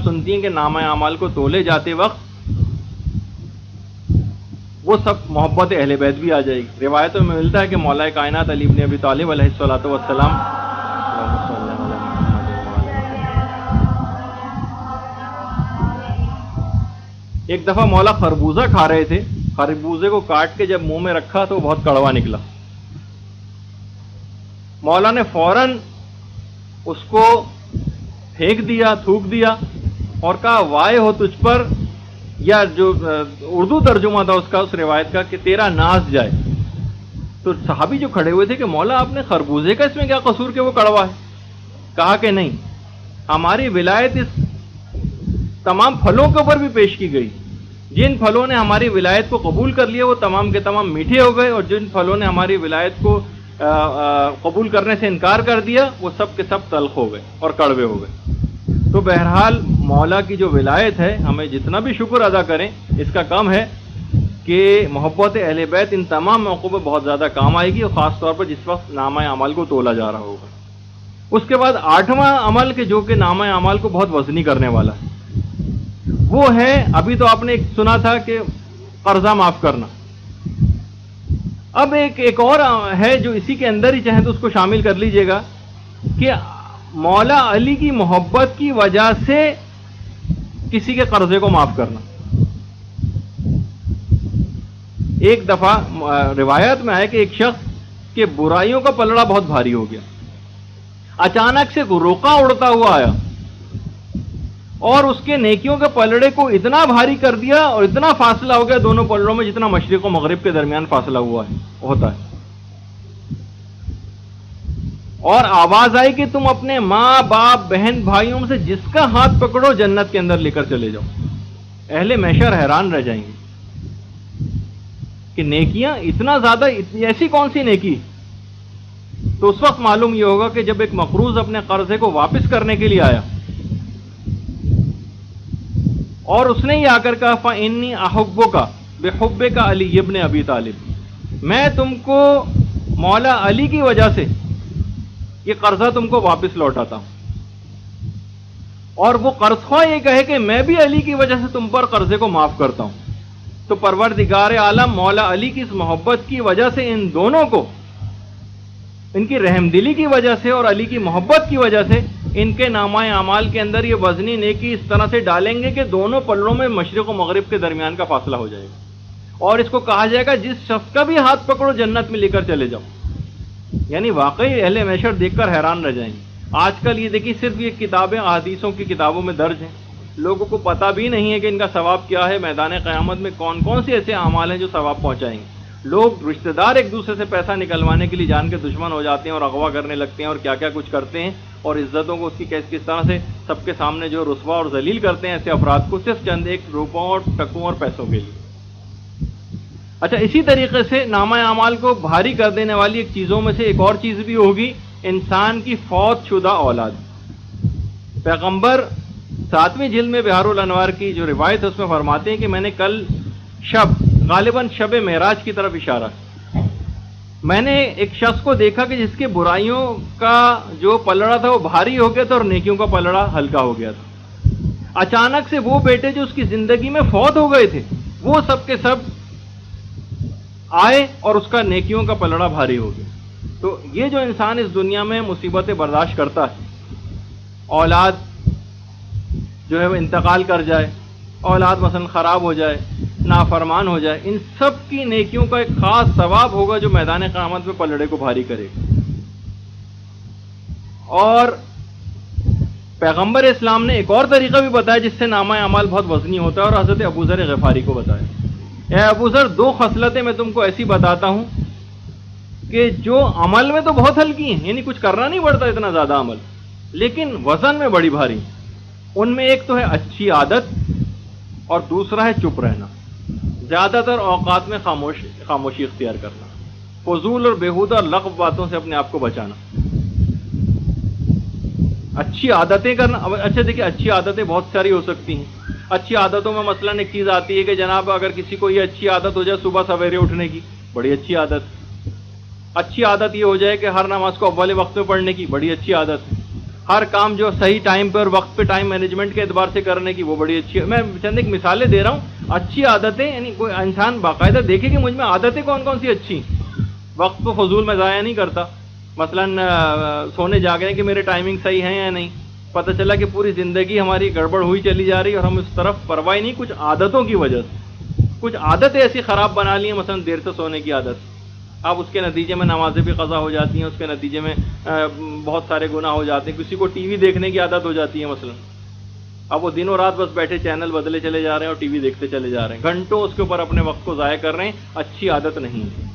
سنتی ہیں کہ نامہ اعمال کو تولے جاتے وقت وہ سب محبت اہل بیت بھی آ جائے گی. روایتوں میں ملتا ہے کہ مولا کائنات علی بن ابی طالب علیہ الصلوۃ والسلام ایک دفعہ مولا خربوزہ کھا رہے تھے. خربوزے کو کاٹ کے جب منہ میں رکھا تو بہت کڑوا نکلا. مولا نے فوراً اس کو پھینک دیا، تھوک دیا اور کہا وائے ہو تجھ پر، یا جو اردو ترجمہ تھا اس کا اس روایت کا کہ تیرا ناز جائے. تو صحابی جو کھڑے ہوئے تھے کہ مولا آپ نے خربوزے کا اس میں کیا قصور کہ وہ کڑوا ہے؟ کہا کہ نہیں، ہماری ولایت اس تمام پھلوں کے اوپر بھی پیش کی گئی. جن پھلوں نے ہماری ولایت کو قبول کر لیا وہ تمام کے تمام میٹھے ہو گئے، اور جن پھلوں نے ہماری ولایت کو قبول کرنے سے انکار کر دیا وہ سب کے سب تلخ ہو گئے اور کڑوے ہو گئے. تو بہرحال مولا کی جو ولایت ہے ہمیں جتنا بھی شکر ادا کریں اس کا کم ہے کہ محبت اہل بیت ان تمام موقعوں پہ بہت زیادہ کام آئے گی، اور خاص طور پر جس وقت نامہ اعمال کو تولا جا رہا ہوگا. اس کے بعد 8واں عمل کہ جو کہ نامہ اعمال کو بہت وزنی کرنے والا ہے وہ ہے، ابھی تو آپ نے سنا تھا کہ قرضہ معاف کرنا. اب ایک اور ہے جو اسی کے اندر ہی چاہیں تو اس کو شامل کر لیجئے گا کہ مولا علی کی محبت کی وجہ سے کسی کے قرضے کو معاف کرنا. ایک دفعہ روایت میں ہے کہ ایک شخص کے برائیوں کا پلڑا بہت بھاری ہو گیا. اچانک سے روکا اڑتا ہوا آیا اور اس کے نیکیوں کے پلڑے کو اتنا بھاری کر دیا اور اتنا فاصلہ ہو گیا دونوں پلڑوں میں جتنا مشرق و مغرب کے درمیان فاصلہ ہوتا ہے. اور آواز آئی کہ تم اپنے ماں باپ بہن بھائیوں میں سے جس کا ہاتھ پکڑو جنت کے اندر لے کر چلے جاؤ. اہل محشر حیران رہ جائیں گے کہ نیکیاں اتنا زیادہ، ایسی کون سی نیکی؟ تو اس وقت معلوم یہ ہوگا کہ جب ایک مقروض اپنے قرضے کو واپس کرنے کے لیے آیا اور اس نے یہ آ کر کہا فَإِنِّي أَحُبُّكَ بِحُبِّكَ عَلِيِّ ابْنِ أَبِي طالب، میں تم کو مولا علی کی وجہ سے یہ قرضہ تم کو واپس لوٹاتا ہوں، اور وہ قرض خواہ یہ کہے کہ میں بھی علی کی وجہ سے تم پر قرضے کو معاف کرتا ہوں، تو پروردگار عالم مولا علی کی اس محبت کی وجہ سے ان دونوں کو، ان کی رحم دلی کی وجہ سے اور علی کی محبت کی وجہ سے، ان کے نامہ اعمال کے اندر یہ وزنی نیکی اس طرح سے ڈالیں گے کہ دونوں پلڑوں میں مشرق و مغرب کے درمیان کا فاصلہ ہو جائے گا، اور اس کو کہا جائے گا جس شخص کا بھی ہاتھ پکڑو جنت میں لے کر چلے جاؤ۔ یعنی واقعی اہل محشر دیکھ کر حیران رہ جائیں گے۔ آج کل یہ دیکھیے صرف یہ کتابیں احادیثوں کی کتابوں میں درج ہیں، لوگوں کو پتہ بھی نہیں ہے کہ ان کا ثواب کیا ہے، میدان قیامت میں کون کون سے ایسے اعمال ہیں جو ثواب پہنچائیں گے۔ لوگ رشتہ دار ایک دوسرے سے پیسہ نکلوانے کے لیے جان کے دشمن ہو جاتے ہیں اور اغوا کرنے لگتے ہیں اور کیا کیا کچھ کرتے ہیں، اور عزتوں کو اس کی کس طرح سے سب کے سامنے جو رسوا اور ذلیل کرتے ہیں ایسے افراد کو، صرف چند ایک روپوں اور ٹکوں اور پیسوں کے لیے۔ اچھا، اسی طریقے سے نامہ اعمال کو بھاری کر دینے والی ایک چیزوں میں سے ایک اور چیز بھی ہوگی، انسان کی فوت شدہ اولاد۔ پیغمبر 7ویں جلد میں بہار الانوار کی جو روایت ہے اس میں فرماتے ہیں کہ میں نے کل غالباً شب معراج کی طرف اشارہ، میں نے ایک شخص کو دیکھا کہ جس کے برائیوں کا جو پلڑا تھا وہ بھاری ہو گیا تھا اور نیکیوں کا پلڑا ہلکا ہو گیا تھا۔ اچانک سے وہ بیٹے جو اس کی زندگی میں فوت ہو گئے تھے وہ سب کے سب آئے اور اس کا نیکیوں کا پلڑا بھاری ہو گیا۔ تو یہ جو انسان اس دنیا میں مصیبتیں برداشت کرتا ہے، اولاد جو ہے وہ انتقال کر جائے، اولاد مثلا خراب ہو جائے، نافرمان ہو جائے، ان سب کی نیکیوں کا ایک خاص ثواب ہوگا جو میدان قیامت میں پلڑے کو بھاری کرے گا۔ اور پیغمبر اسلام نے ایک اور طریقہ بھی بتایا جس سے نامہ اعمال بہت وزنی ہوتا ہے، اور حضرت ابو ذر غفاری کو بتایا، اے ابو ذر، 2 خصلتیں میں تم کو ایسی بتاتا ہوں کہ جو عمل میں تو بہت ہلکی ہیں، یعنی کچھ کرنا نہیں پڑتا اتنا زیادہ عمل، لیکن وزن میں بڑی بھاری۔ ان میں ایک تو ہے اچھی عادت اور دوسرا ہے چپ رہنا، زیادہ تر اوقات میں خاموشی اختیار کرنا، فضول اور بیہودہ اور لغو باتوں سے اپنے آپ کو بچانا، اچھی عادتیں کرنا۔ اچھا دیکھیے، اچھی عادتیں بہت ساری ہو سکتی ہیں۔ اچھی عادتوں میں مثلا ایک چیز آتی ہے کہ جناب اگر کسی کو یہ اچھی عادت ہو جائے صبح سویرے اٹھنے کی، بڑی اچھی عادت۔ اچھی عادت یہ ہو جائے کہ ہر نماز کو اول وقت میں پڑھنے کی، بڑی اچھی عادت۔ ہر کام جو صحیح ٹائم پہ اور وقت پہ ٹائم مینجمنٹ کے اعتبار سے کرنے کی، وہ بڑی اچھی ہے۔ میں چند ایک مثالیں دے رہا ہوں، اچھی عادتیں، یعنی کوئی انسان باقاعدہ دیکھے کہ مجھ میں عادتیں کون کون سی اچھی، وقت کو فضول میں ضائع نہیں کرتا، مثلا سونے جاگنے کی میرے ٹائمنگ صحیح ہے یا نہیں، پتہ چلا کہ پوری زندگی ہماری گڑبڑ ہوئی چلی جا رہی ہے اور ہم اس طرف پرواہ نہیں، کچھ عادتوں کی وجہ سے کچھ عادتیں ایسی خراب بنا لی ہیں، مثلا دیر سے سونے کی عادت، اب اس کے نتیجے میں نمازیں بھی قضا ہو جاتی ہیں، اس کے نتیجے میں بہت سارے گناہ ہو جاتے ہیں۔ کسی کو ٹی وی دیکھنے کی عادت ہو جاتی ہے مثلا، اب وہ دنوں رات بس بیٹھے چینل بدلے چلے جا رہے ہیں اور ٹی وی دیکھتے چلے جا رہے ہیں، گھنٹوں اس کے اوپر اپنے وقت کو ضائع کر رہے ہیں۔ اچھی عادت نہیں ہے،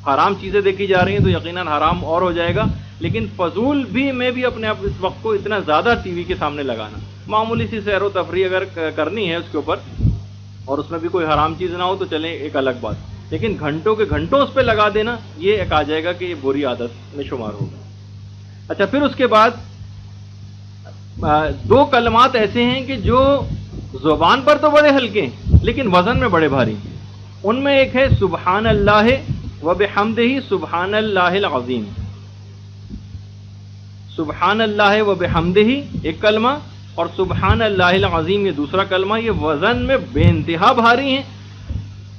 حرام چیزیں دیکھی جا رہی ہیں تو یقیناً حرام اور ہو جائے گا، لیکن فضول بھی میں بھی اپنے اس وقت کو اتنا زیادہ ٹی وی کے سامنے لگانا، معمولی سی سیر و تفریح اگر کرنی ہے اس کے اوپر اور اس میں بھی کوئی حرام چیز نہ ہو تو چلیں، ایک الگ بات، لیکن گھنٹوں کے گھنٹوں اس پہ لگا دینا، یہ ایک آ جائے گا کہ یہ بری عادت میں شمار ہوگا۔ اچھا، پھر اس کے بعد 2 کلمات ایسے ہیں کہ جو زبان پر تو بڑے ہلکے ہیں لیکن وزن میں بڑے بھاری ہیں۔ ان میں ایک ہے سبحان اللہ و بحمدہ سبحان اللہ العظیم، سبحان اللہ و بحمدہ ایک کلمہ اور سبحان اللہ العظیم یہ دوسرا کلمہ، یہ وزن میں بے انتہا بھاری ہیں۔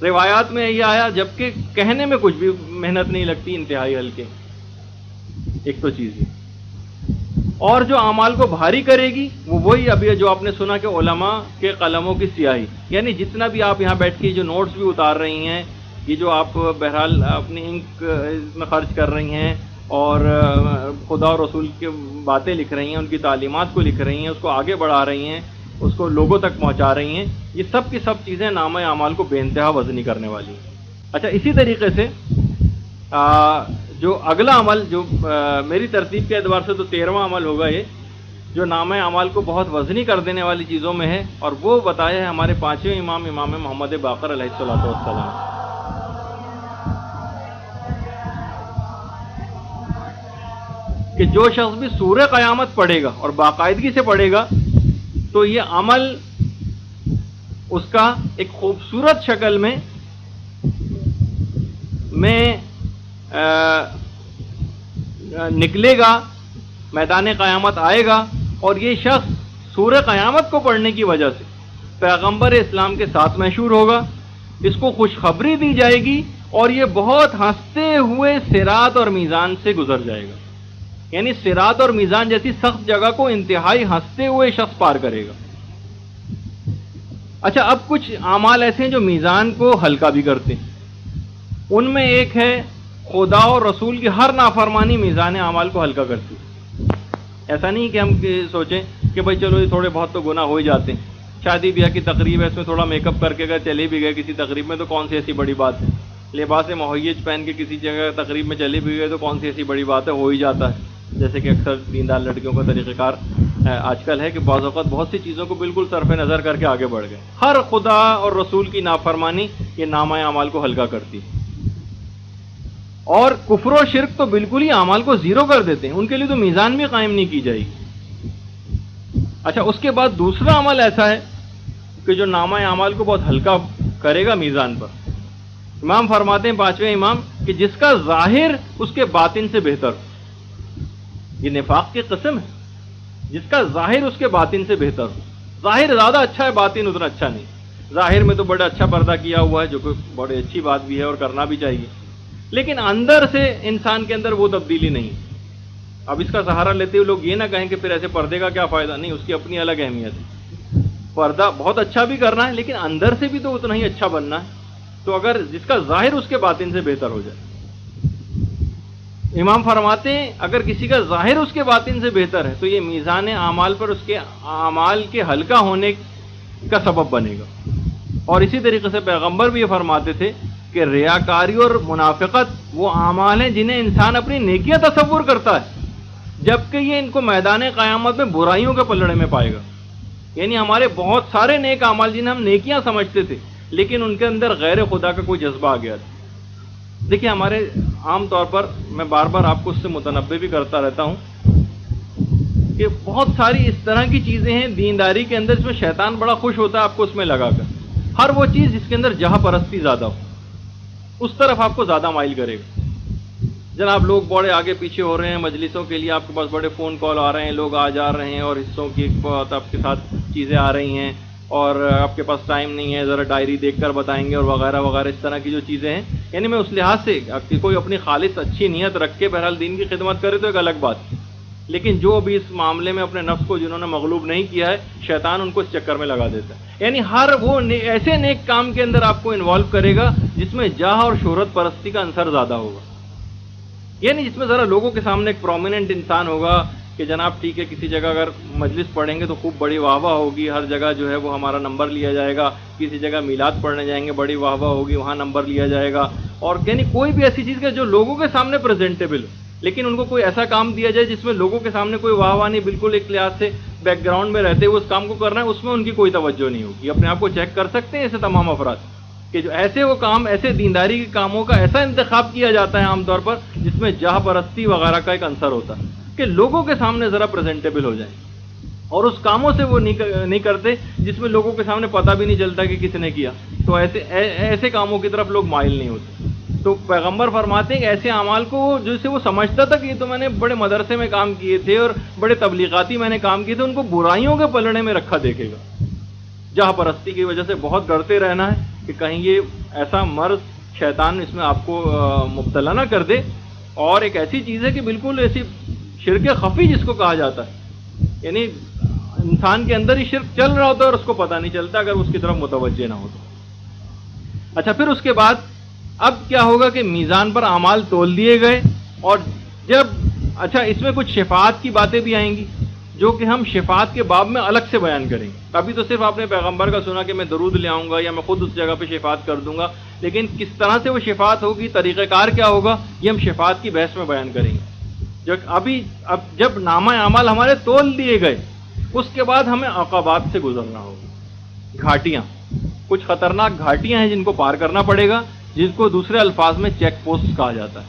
روایات میں یہ آیا جبکہ کہنے میں کچھ بھی محنت نہیں لگتی، انتہائی ہلکے۔ ایک تو چیز ہے، اور جو اعمال کو بھاری کرے گی وہ وہی ابھی جو آپ نے سنا کہ علماء کے قلموں کی سیاہی، یعنی جتنا بھی آپ یہاں بیٹھ کے جو نوٹس بھی اتار رہی ہیں، یہ جو آپ بہرحال اپنی انک میں خرچ کر رہی ہیں اور خدا اور رسول کی باتیں لکھ رہی ہیں، ان کی تعلیمات کو لکھ رہی ہیں، اس کو آگے بڑھا رہی ہیں، اس کو لوگوں تک پہنچا رہی ہیں، یہ سب کی سب چیزیں نامہ اعمال کو بے انتہا وزنی کرنے والی ہیں۔ اچھا، اسی طریقے سے جو اگلا عمل جو میری ترتیب کے اعتبار سے تو 13واں عمل ہوگا، یہ جو نامہ اعمال کو بہت وزنی کر دینے والی چیزوں میں ہے، اور وہ بتایا ہے ہمارے 5ویں امام محمد باقر علیہ الصلوۃ والسلام۔ کہ جو شخص بھی سورہ قیامت پڑھے گا اور باقاعدگی سے پڑھے گا تو یہ عمل اس کا ایک خوبصورت شکل میں نکلے گا، میدان قیامت آئے گا، اور یہ شخص سورہ قیامت کو پڑھنے کی وجہ سے پیغمبر اسلام کے ساتھ مشہور ہوگا، اس کو خوشخبری دی جائے گی، اور یہ بہت ہنستے ہوئے صراط اور میزان سے گزر جائے گا. یعنی صراط اور میزان جیسی سخت جگہ کو انتہائی ہنستے ہوئے شخص پار کرے گا. اچھا، اب کچھ اعمال ایسے ہیں جو میزان کو ہلکا بھی کرتے ہیں. ان میں ایک ہے خدا اور رسول کی ہر نافرمانی میزان اعمال کو ہلکا کرتی ہے. ایسا نہیں کہ ہم سوچیں کہ بھائی چلو یہ تھوڑے بہت تو گناہ ہو ہی جاتے ہیں، شادی بیاہ کی تقریب ہے، اس میں تھوڑا میک اپ کر کے اگر چلے بھی گئے کسی تقریب میں تو کون سی ایسی بڑی بات ہے، لباس مہیج پہن کے کسی جگہ تقریب میں چلے بھی گئے تو کون سی ایسی بڑی بات ہے، ہو ہی جاتا ہے. جیسے کہ اکثر دیندار لڑکیوں کا طریقہ کار آج کل ہے کہ بعض اوقات بہت سی چیزوں کو بالکل صرف نظر کر کے آگے بڑھ گئے. ہر خدا اور رسول کی نافرمانی یہ نامہ اعمال کو ہلکا کرتی ہے. اور کفر و شرک تو بالکل ہی اعمال کو زیرو کر دیتے ہیں، ان کے لیے تو میزان بھی قائم نہیں کی جائے گی. اچھا، اس کے بعد دوسرا عمل ایسا ہے کہ جو نامہ اعمال کو بہت ہلکا کرے گا میزان پر. امام فرماتے ہیں پانچویں امام کہ جس کا ظاہر اس کے باطن سے بہتر ہو. یہ نفاق کی قسم ہے، جس کا ظاہر اس کے باطن سے بہتر ہو. ظاہر زیادہ اچھا ہے، باطن اتنا اچھا نہیں. ظاہر میں تو بڑا اچھا پردہ کیا ہوا ہے جو کہ بڑی اچھی بات بھی ہے اور کرنا بھی چاہیے، لیکن اندر سے انسان کے اندر وہ تبدیلی نہیں. اب اس کا سہارا لیتے ہوئے لوگ یہ نہ کہیں کہ پھر ایسے پردے کا کیا فائدہ. نہیں، اس کی اپنی الگ اہمیت ہے. پردہ بہت اچھا بھی کرنا ہے لیکن اندر سے بھی تو اتنا ہی اچھا بننا ہے. تو اگر جس کا ظاہر اس کے باطن سے بہتر ہو جائے، امام فرماتے ہیں اگر کسی کا ظاہر اس کے باطن سے بہتر ہے تو یہ میزان اعمال پر اس کے اعمال کے ہلکا ہونے کا سبب بنے گا. اور اسی طریقے سے پیغمبر بھی یہ فرماتے تھے کہ ریاکاری اور منافقت وہ اعمال ہیں جنہیں انسان اپنی نیکیاں تصور کرتا ہے جبکہ یہ ان کو میدان قیامت میں برائیوں کے پلڑے میں پائے گا. یعنی ہمارے بہت سارے نیک اعمال جنہیں ہم نیکیاں سمجھتے تھے لیکن ان کے اندر غیر خدا کا کوئی جذبہ آ گیا تھا. دیکھیے، ہمارے عام طور پر میں بار بار آپ کو اس سے متنبہ بھی کرتا رہتا ہوں کہ بہت ساری اس طرح کی چیزیں ہیں دینداری کے اندر جس میں شیطان بڑا خوش ہوتا ہے آپ کو اس میں لگا کر. ہر وہ چیز جس کے اندر جہاں پرستی زیادہ ہو اس طرف آپ کو زیادہ مائل کرے گا. جناب لوگ بڑے آگے پیچھے ہو رہے ہیں مجلسوں کے لیے، آپ کے پاس بڑے فون کال آ رہے ہیں، لوگ آ جا رہے ہیں اور حصوں کی بہت آپ کے ساتھ چیزیں آ رہی ہیں اور آپ کے پاس ٹائم نہیں ہے، ذرا ڈائری دیکھ کر بتائیں گے اور وغیرہ وغیرہ اس طرح کی جو چیزیں ہیں. یعنی میں اس لحاظ سے کہ کوئی اپنی خالص اچھی نیت رکھ کے بہرحال دین کی خدمت کرے تو ایک الگ بات ہے، لیکن جو بھی اس معاملے میں اپنے نفس کو جنہوں نے مغلوب نہیں کیا ہے شیطان ان کو اس چکر میں لگا دیتا ہے. یعنی ہر وہ ایسے نیک کام کے اندر آپ کو انوالو کرے گا جس میں جاہ اور شہرت پرستی کا عنصر زیادہ ہوگا. یعنی جس میں ذرا لوگوں کے سامنے ایک پرومیننٹ انسان ہوگا کہ جناب ٹھیک ہے کسی جگہ اگر مجلس پڑھیں گے تو خوب بڑی واہ واہ ہوگی، ہر جگہ جو ہے وہ ہمارا نمبر لیا جائے گا، کسی جگہ میلاد پڑھنے جائیں گے بڑی واہ واہ ہوگی، وہاں نمبر لیا جائے گا. اور یعنی کوئی بھی ایسی چیز کا جو لوگوں کے سامنے پریزنٹیبل ہو لیکن ان کو کوئی ایسا کام دیا جائے جس میں لوگوں کے سامنے کوئی واہ واہ نہیں، بالکل ایک لحاظ سے بیک گراؤنڈ میں رہتے ہوئے اس کام کو کرنا ہے، اس میں ان کی کوئی توجہ نہیں ہوگی. اپنے آپ کو چیک کر سکتے ہیں ایسے تمام افراد کہ جو ایسے وہ کام، ایسے دینداری کے کاموں کا ایسا انتخاب کیا جاتا ہے عام طور پر جس میں جاہ پرستی وغیرہ کا ایک عنصر ہوتا ہے کہ لوگوں کے سامنے ذرا پریزنٹیبل ہو جائیں، اور اس کاموں سے وہ نہیں کرتے جس میں لوگوں کے سامنے پتہ بھی نہیں چلتا کہ کس نے کیا. تو ایسے کاموں کی طرف لوگ مائل نہیں ہوتے. تو پیغمبر فرماتے ہیں کہ ایسے اعمال کو جسے وہ سمجھتا تھا کہ یہ تو میں نے بڑے مدرسے میں کام کیے تھے اور بڑے تبلیغاتی میں نے کام کیے تھے، ان کو برائیوں کے پلڑے میں رکھا دیکھے گا. جہاں پرستی کی وجہ سے بہت ڈرتے رہنا ہے کہ کہیں یہ ایسا مرض شیطان اس میں آپ کو مبتلا نہ کر دے. اور ایک ایسی چیز ہے کہ بالکل ایسی شرک خفی جس کو کہا جاتا ہے، یعنی انسان کے اندر ہی شرک چل رہا ہوتا ہے اور اس کو پتہ نہیں چلتا اگر اس کی طرف متوجہ نہ ہو تو. اچھا، پھر اس کے بعد اب کیا ہوگا کہ میزان پر اعمال تول دیے گئے، اور جب اس میں کچھ شفاعت کی باتیں بھی آئیں گی جو کہ ہم شفاعت کے باب میں الگ سے بیان کریں گے. ابھی تو صرف آپ نے پیغمبر کا سنا کہ میں درود لے آؤں گا یا میں خود اس جگہ پہ شفاعت کر دوں گا، لیکن کس طرح سے وہ شفاعت ہوگی، طریقہ کار کیا ہوگا، یہ ہم شفاعت کی بحث میں بیان کریں گے. اب جب نامہ اعمال ہمارے تول دیے گئے اس کے بعد ہمیں عقبات سے گزرنا ہوگا. گھاٹیاں، کچھ خطرناک گھاٹیاں ہیں جن کو پار کرنا پڑے گا، جس کو دوسرے الفاظ میں چیک پوسٹ کہا جاتا ہے.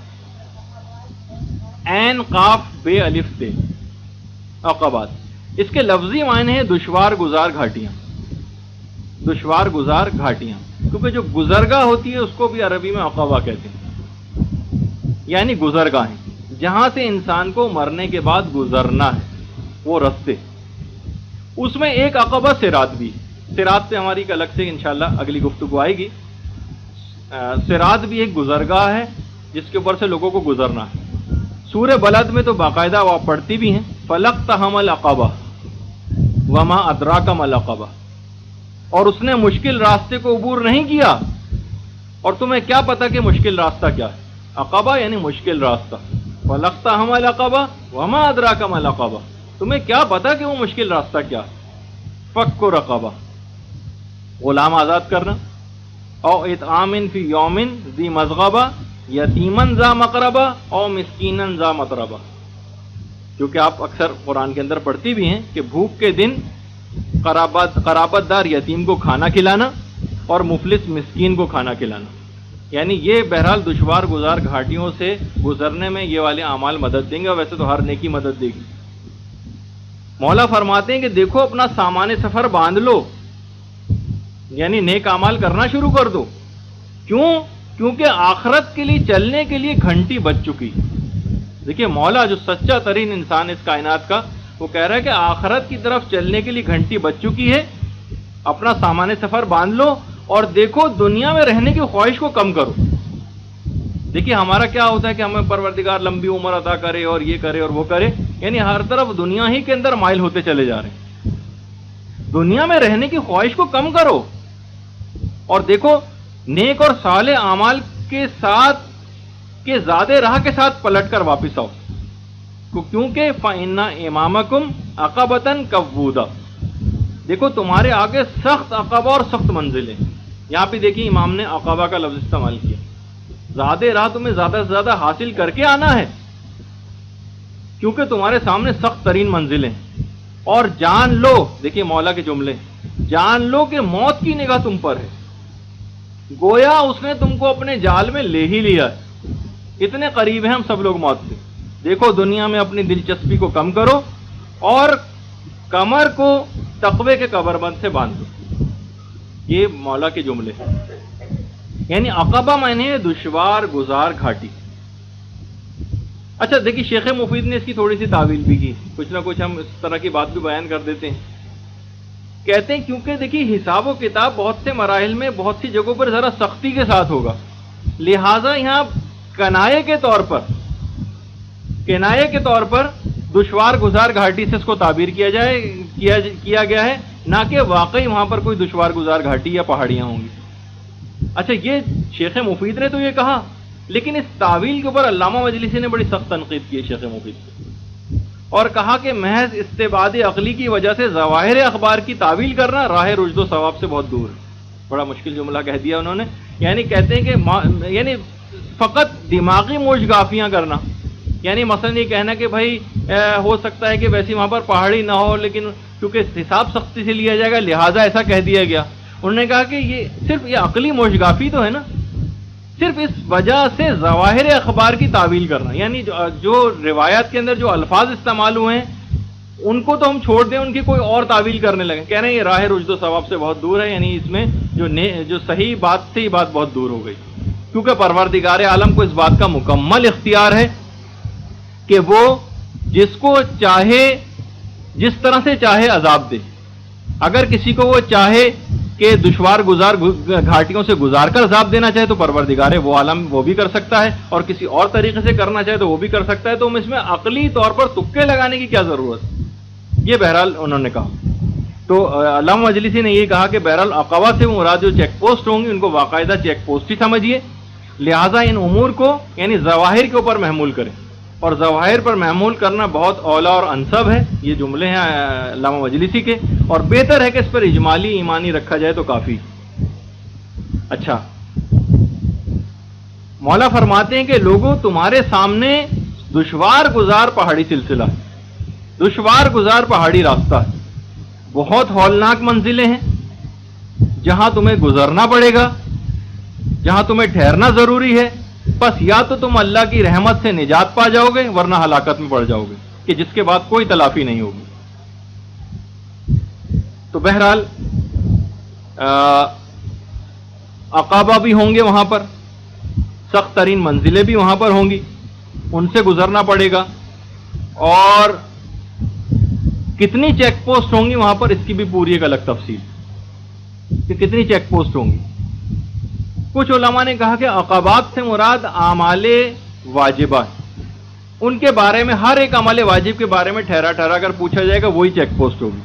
عین قاف بے الف تے، عقبات. اس کے لفظی معنی ہیں دشوار گزار گھاٹیاں، دشوار گزار گھاٹیاں، کیونکہ جو گزرگاہ ہوتی ہے اس کو بھی عربی میں عقبہ کہتے ہیں، یعنی گزرگاہیں جہاں سے انسان کو مرنے کے بعد گزرنا ہے، وہ رستے. اس میں ایک عقبہ صراط بھی، صراط سے ہماری ایک الگ سے انشاءاللہ اگلی گفتگو آئے گی. صراط بھی ایک گزرگاہ ہے جس کے اوپر سے لوگوں کو گزرنا ہے. سورہ بلد میں تو باقاعدہ وہ پڑھتی بھی ہیں فلقتحم العقبہ وما ادراک ما العقبہ، اور اس نے مشکل راستے کو عبور نہیں کیا، اور تمہیں کیا پتا کہ مشکل راستہ کیا ہے. عقبہ یعنی مشکل راستہ، فلقتحم العقبہ وما ادراک ما العقبہ، تمہیں کیا پتا کہ وہ مشکل راستہ کیا ہے. فک رقبہ، غلام آزاد کرنا، او اطعام فی یوم ذی مزغبہ یتیمن ذا مقربہ او مسکینن ذا متربہ. کیونکہ آپ اکثر قرآن کے اندر پڑھتی بھی ہیں کہ بھوک کے دن قرابت دار یتیم کو کھانا کھلانا اور مفلس مسکین کو کھانا کھلانا. یعنی یہ بہرحال دشوار گزار گھاٹیوں سے گزرنے میں یہ والے اعمال مدد دیں گے، اور ویسے تو ہر نیکی مدد دے گی. مولا فرماتے ہیں کہ دیکھو اپنا سامان سفر باندھ لو، یعنی نیک اعمال کرنا شروع کر دو. کیوں؟ کیونکہ آخرت کے لیے چلنے کے لیے گھنٹی بج چکی. دیکھیے مولا جو سچا ترین انسان اس کائنات کا، وہ کہہ رہا ہے کہ آخرت کی طرف چلنے کے لیے گھنٹی بج چکی ہے. اپنا سامان سفر باندھ لو اور دیکھو دنیا میں رہنے کی خواہش کو کم کرو. دیکھیے ہمارا کیا ہوتا ہے کہ ہمیں پروردگار لمبی عمر عطا کرے اور یہ کرے اور وہ کرے، یعنی ہر طرف دنیا ہی کے اندر مائل ہوتے چلے جا رہے ہیں. دنیا میں رہنے کی خواہش کو کم کرو اور دیکھو نیک اور صالح اعمال کے ساتھ کے زیادہ راہ کے ساتھ پلٹ کر واپس آؤ. کیونکہ فَإِنَّ إِمَامَكُمْ عَقَبَةً كَوُّودًا، دیکھو تمہارے آگے سخت عقبہ اور سخت منزلیں. یہاں پہ دیکھیے امام نے عقبہ کا لفظ استعمال کیا. زیادہ راہ تمہیں زیادہ سے زیادہ حاصل کر کے آنا ہے، کیونکہ تمہارے سامنے سخت ترین منزلیں. اور جان لو، دیکھیے مولا کے جملے، جان لو کہ موت کی نگاہ تم پر ہے، گویا اس نے تم کو اپنے جال میں لے ہی لیا ہے. اتنے قریب ہیں ہم سب لوگ موت سے. دیکھو دنیا میں اپنی دلچسپی کو کم کرو اور کمر کو تقوی کے کمربند سے باندھ دو. یہ مولا کے جملے ہیں. یعنی عقبہ معنی ہے دشوار گزار گھاٹی. اچھا دیکھیے شیخ مفید نے اس کی تھوڑی سی تعویل بھی کی، کچھ نہ کچھ ہم اس طرح کی بات بھی بیان کر دیتے ہیں. کہتے ہیں کیونکہ دیکھیے حساب و کتاب بہت سے مراحل میں بہت سی جگہوں پر ذرا سختی کے ساتھ ہوگا، لہٰذا یہاں کنایے کے طور پر دشوار گزار گھاٹی سے اس کو تعبیر کیا گیا ہے، نہ کہ واقعی وہاں پر کوئی دشوار گزار گھاٹی یا پہاڑیاں ہوں گی. اچھا یہ شیخ مفید نے تو یہ کہا، لیکن اس تعویل کے اوپر علامہ مجلسی نے بڑی سخت تنقید کی ہے شیخ مفید سے، اور کہا کہ محض استبعاد عقلی کی وجہ سے ظواہر اخبار کی تعویل کرنا راہ رشد و ثواب سے بہت دور ہے. بڑا مشکل جملہ کہہ دیا انہوں نے. یعنی کہتے ہیں کہ یعنی فقط دماغی موج گافیاں کرنا، یعنی مثلا یہ کہنا کہ بھائی ہو سکتا ہے کہ ویسی وہاں پر پہاڑی نہ ہو، لیکن کیونکہ حساب سختی سے لیا جائے گا لہٰذا ایسا کہہ دیا گیا. انہوں نے کہا کہ یہ صرف یہ عقلی موج گافی تو ہے نا، صرف اس وجہ سے ظواہر اخبار کی تعویل کرنا، یعنی جو روایات کے اندر جو الفاظ استعمال ہوئے ہیں ان کو تو ہم چھوڑ دیں، ان کی کوئی اور تعویل کرنے لگے. کہہ رہے ہیں یہ راہ رشد و ثواب سے بہت دور ہے، یعنی اس میں جو صحیح بات سے ہی بات بہت دور ہو گئی. کیونکہ پروردگار عالم کو اس بات کا مکمل اختیار ہے کہ وہ جس کو چاہے جس طرح سے چاہے عذاب دے. اگر کسی کو وہ چاہے کہ دشوار گزار گھاٹیوں سے گزار کر عذاب دینا چاہے تو پروردگار وہ عالم وہ بھی کر سکتا ہے، اور کسی اور طریقے سے کرنا چاہے تو وہ بھی کر سکتا ہے. تو اس میں عقلی طور پر تکے لگانے کی کیا ضرورت ہے؟ یہ بہرحال انہوں نے کہا. تو علامہ مجلسی نے یہ کہا کہ بہرحال عقبہ سے مراد جو چیک پوسٹ ہوں گی ان کو باقاعدہ چیک پوسٹ ہی سمجھیے، لہٰذا ان امور کو یعنی ظواہر کے اوپر محمول کریں، اور ظواہر پر محمول کرنا بہت اولا اور انسب ہے. یہ جملے ہیں علامہ مجلسی کے، اور بہتر ہے کہ اس پر اجمالی ایمانی رکھا جائے تو کافی. اچھا مولا فرماتے ہیں کہ لوگوں تمہارے سامنے دشوار گزار پہاڑی سلسلہ ہے، دشوار گزار پہاڑی راستہ ہے، بہت ہولناک منزلیں ہیں جہاں تمہیں گزرنا پڑے گا، جہاں تمہیں ٹھہرنا ضروری ہے، بس یا تو تم اللہ کی رحمت سے نجات پا جاؤ گے ورنہ ہلاکت میں پڑ جاؤ گے کہ جس کے بعد کوئی تلافی نہیں ہوگی. تو بہرحال عقابہ بھی ہوں گے وہاں پر, سخت ترین منزلیں بھی وہاں پر ہوں گی, ان سے گزرنا پڑے گا. اور کتنی چیک پوسٹ ہوں گی وہاں پر, اس کی بھی پوری ایک الگ تفصیل کہ کتنی چیک پوسٹ ہوں گی. کچھ علماء نے کہا کہ عقبات سے مراد اعمال واجبہ, ان کے بارے میں ہر ایک عمل واجب کے بارے میں ٹھہرا ٹھہرا کر پوچھا جائے گا, وہی چیک پوسٹ ہوگی.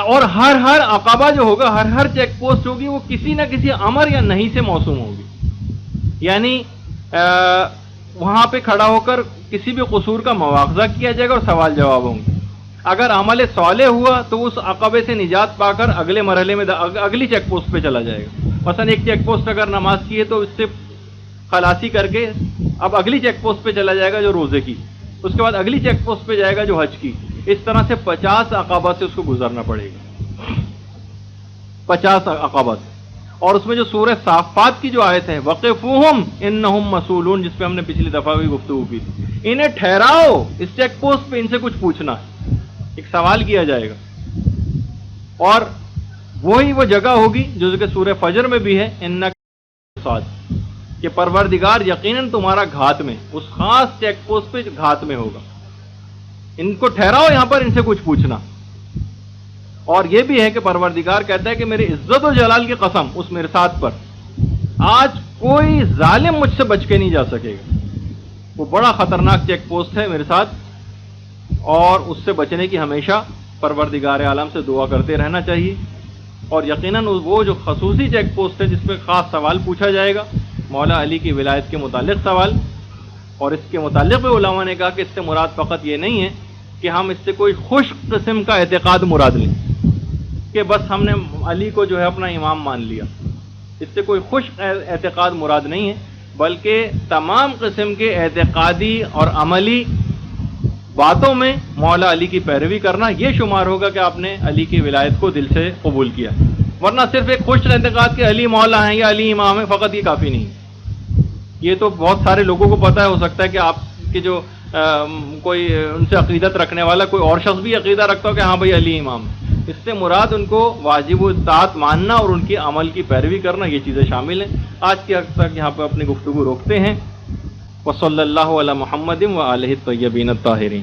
اور ہر عقبہ جو ہوگا, ہر چیک پوسٹ ہوگی, وہ کسی نہ کسی امر یا نہیں سے موسوم ہوگی. یعنی وہاں پہ کھڑا ہو کر کسی بھی قصور کا مواخذہ کیا جائے گا اور سوال جواب ہوں گے. اگر عمل صالح ہوا تو اس عقبے سے نجات پا کر اگلے مرحلے میں اگلی چیک پوسٹ پہ چلا جائے گا. مثلا ایک چیک پوسٹ اگر نماز کی ہے تو اس سے خلاصی کر کے اب اگلی چیک پوسٹ پہ چلا جائے گا جو روزے کی, اس کے بعد اگلی چیک پوسٹ پہ جائے گا جو حج کی. اس طرح سے 50 عقبات سے اس کو گزرنا پڑے گا, 50 عقبات. اور اس میں جو سورہ صافات کی جو آیت ہے وقفوہم انہم مسئولون, جس پہ ہم نے پچھلی دفعہ بھی گفتگو کی, انہیں ٹھہراؤ اس چیک پوسٹ پہ, ان سے کچھ پوچھنا ہے, ایک سوال کیا جائے گا. اور وہی وہ جگہ ہوگی جو کہ سورہ فجر میں بھی ہے, انک صاد, کہ پروردگار یقیناً تمہارا گھات میں, اس خاص چیک پوسٹ پہ گھات میں ہوگا, ان کو ٹھہراؤ یہاں پر, ان سے کچھ پوچھنا. اور یہ بھی ہے کہ پروردگار کہتا ہے کہ میری عزت و جلال کی قسم اس مرصاد پر, آج کوئی ظالم مجھ سے بچ کے نہیں جا سکے گا. وہ بڑا خطرناک چیک پوسٹ ہے مرصاد, اور اس سے بچنے کی ہمیشہ پروردگار عالم سے دعا کرتے رہنا چاہیے. اور یقیناً وہ جو خصوصی چیک پوسٹ ہے جس پہ خاص سوال پوچھا جائے گا, مولا علی کی ولایت کے متعلق سوال, اور اس کے متعلق بھی علماء نے کہا کہ اس سے مراد فقط یہ نہیں ہے کہ ہم اس سے کوئی خوش قسم کا اعتقاد مراد لیں کہ بس ہم نے علی کو جو ہے اپنا امام مان لیا. اس سے کوئی خوش اعتقاد مراد نہیں ہے, بلکہ تمام قسم کے اعتقادی اور عملی باتوں میں مولا علی کی پیروی کرنا یہ شمار ہوگا کہ آپ نے علی کی ولایت کو دل سے قبول کیا. ورنہ صرف ایک خوش اعتقاد کہ علی مولا ہیں یا علی امام ہے فقط یہ کافی نہیں. یہ تو بہت سارے لوگوں کو پتہ ہے, ہو سکتا ہے کہ آپ کے جو کوئی ان سے عقیدت رکھنے والا کوئی اور شخص بھی عقیدہ رکھتا ہو کہ ہاں بھائی علی امام. اس سے مراد ان کو واجب و اطاعت ماننا اور ان کی عمل کی پیروی کرنا, یہ چیزیں شامل ہیں. آج کے وقت تک یہاں پہ اپنی گفتگو روکتے ہیں. وصلی اللہ علی محمد و آلہ الطیبین الطاہرین.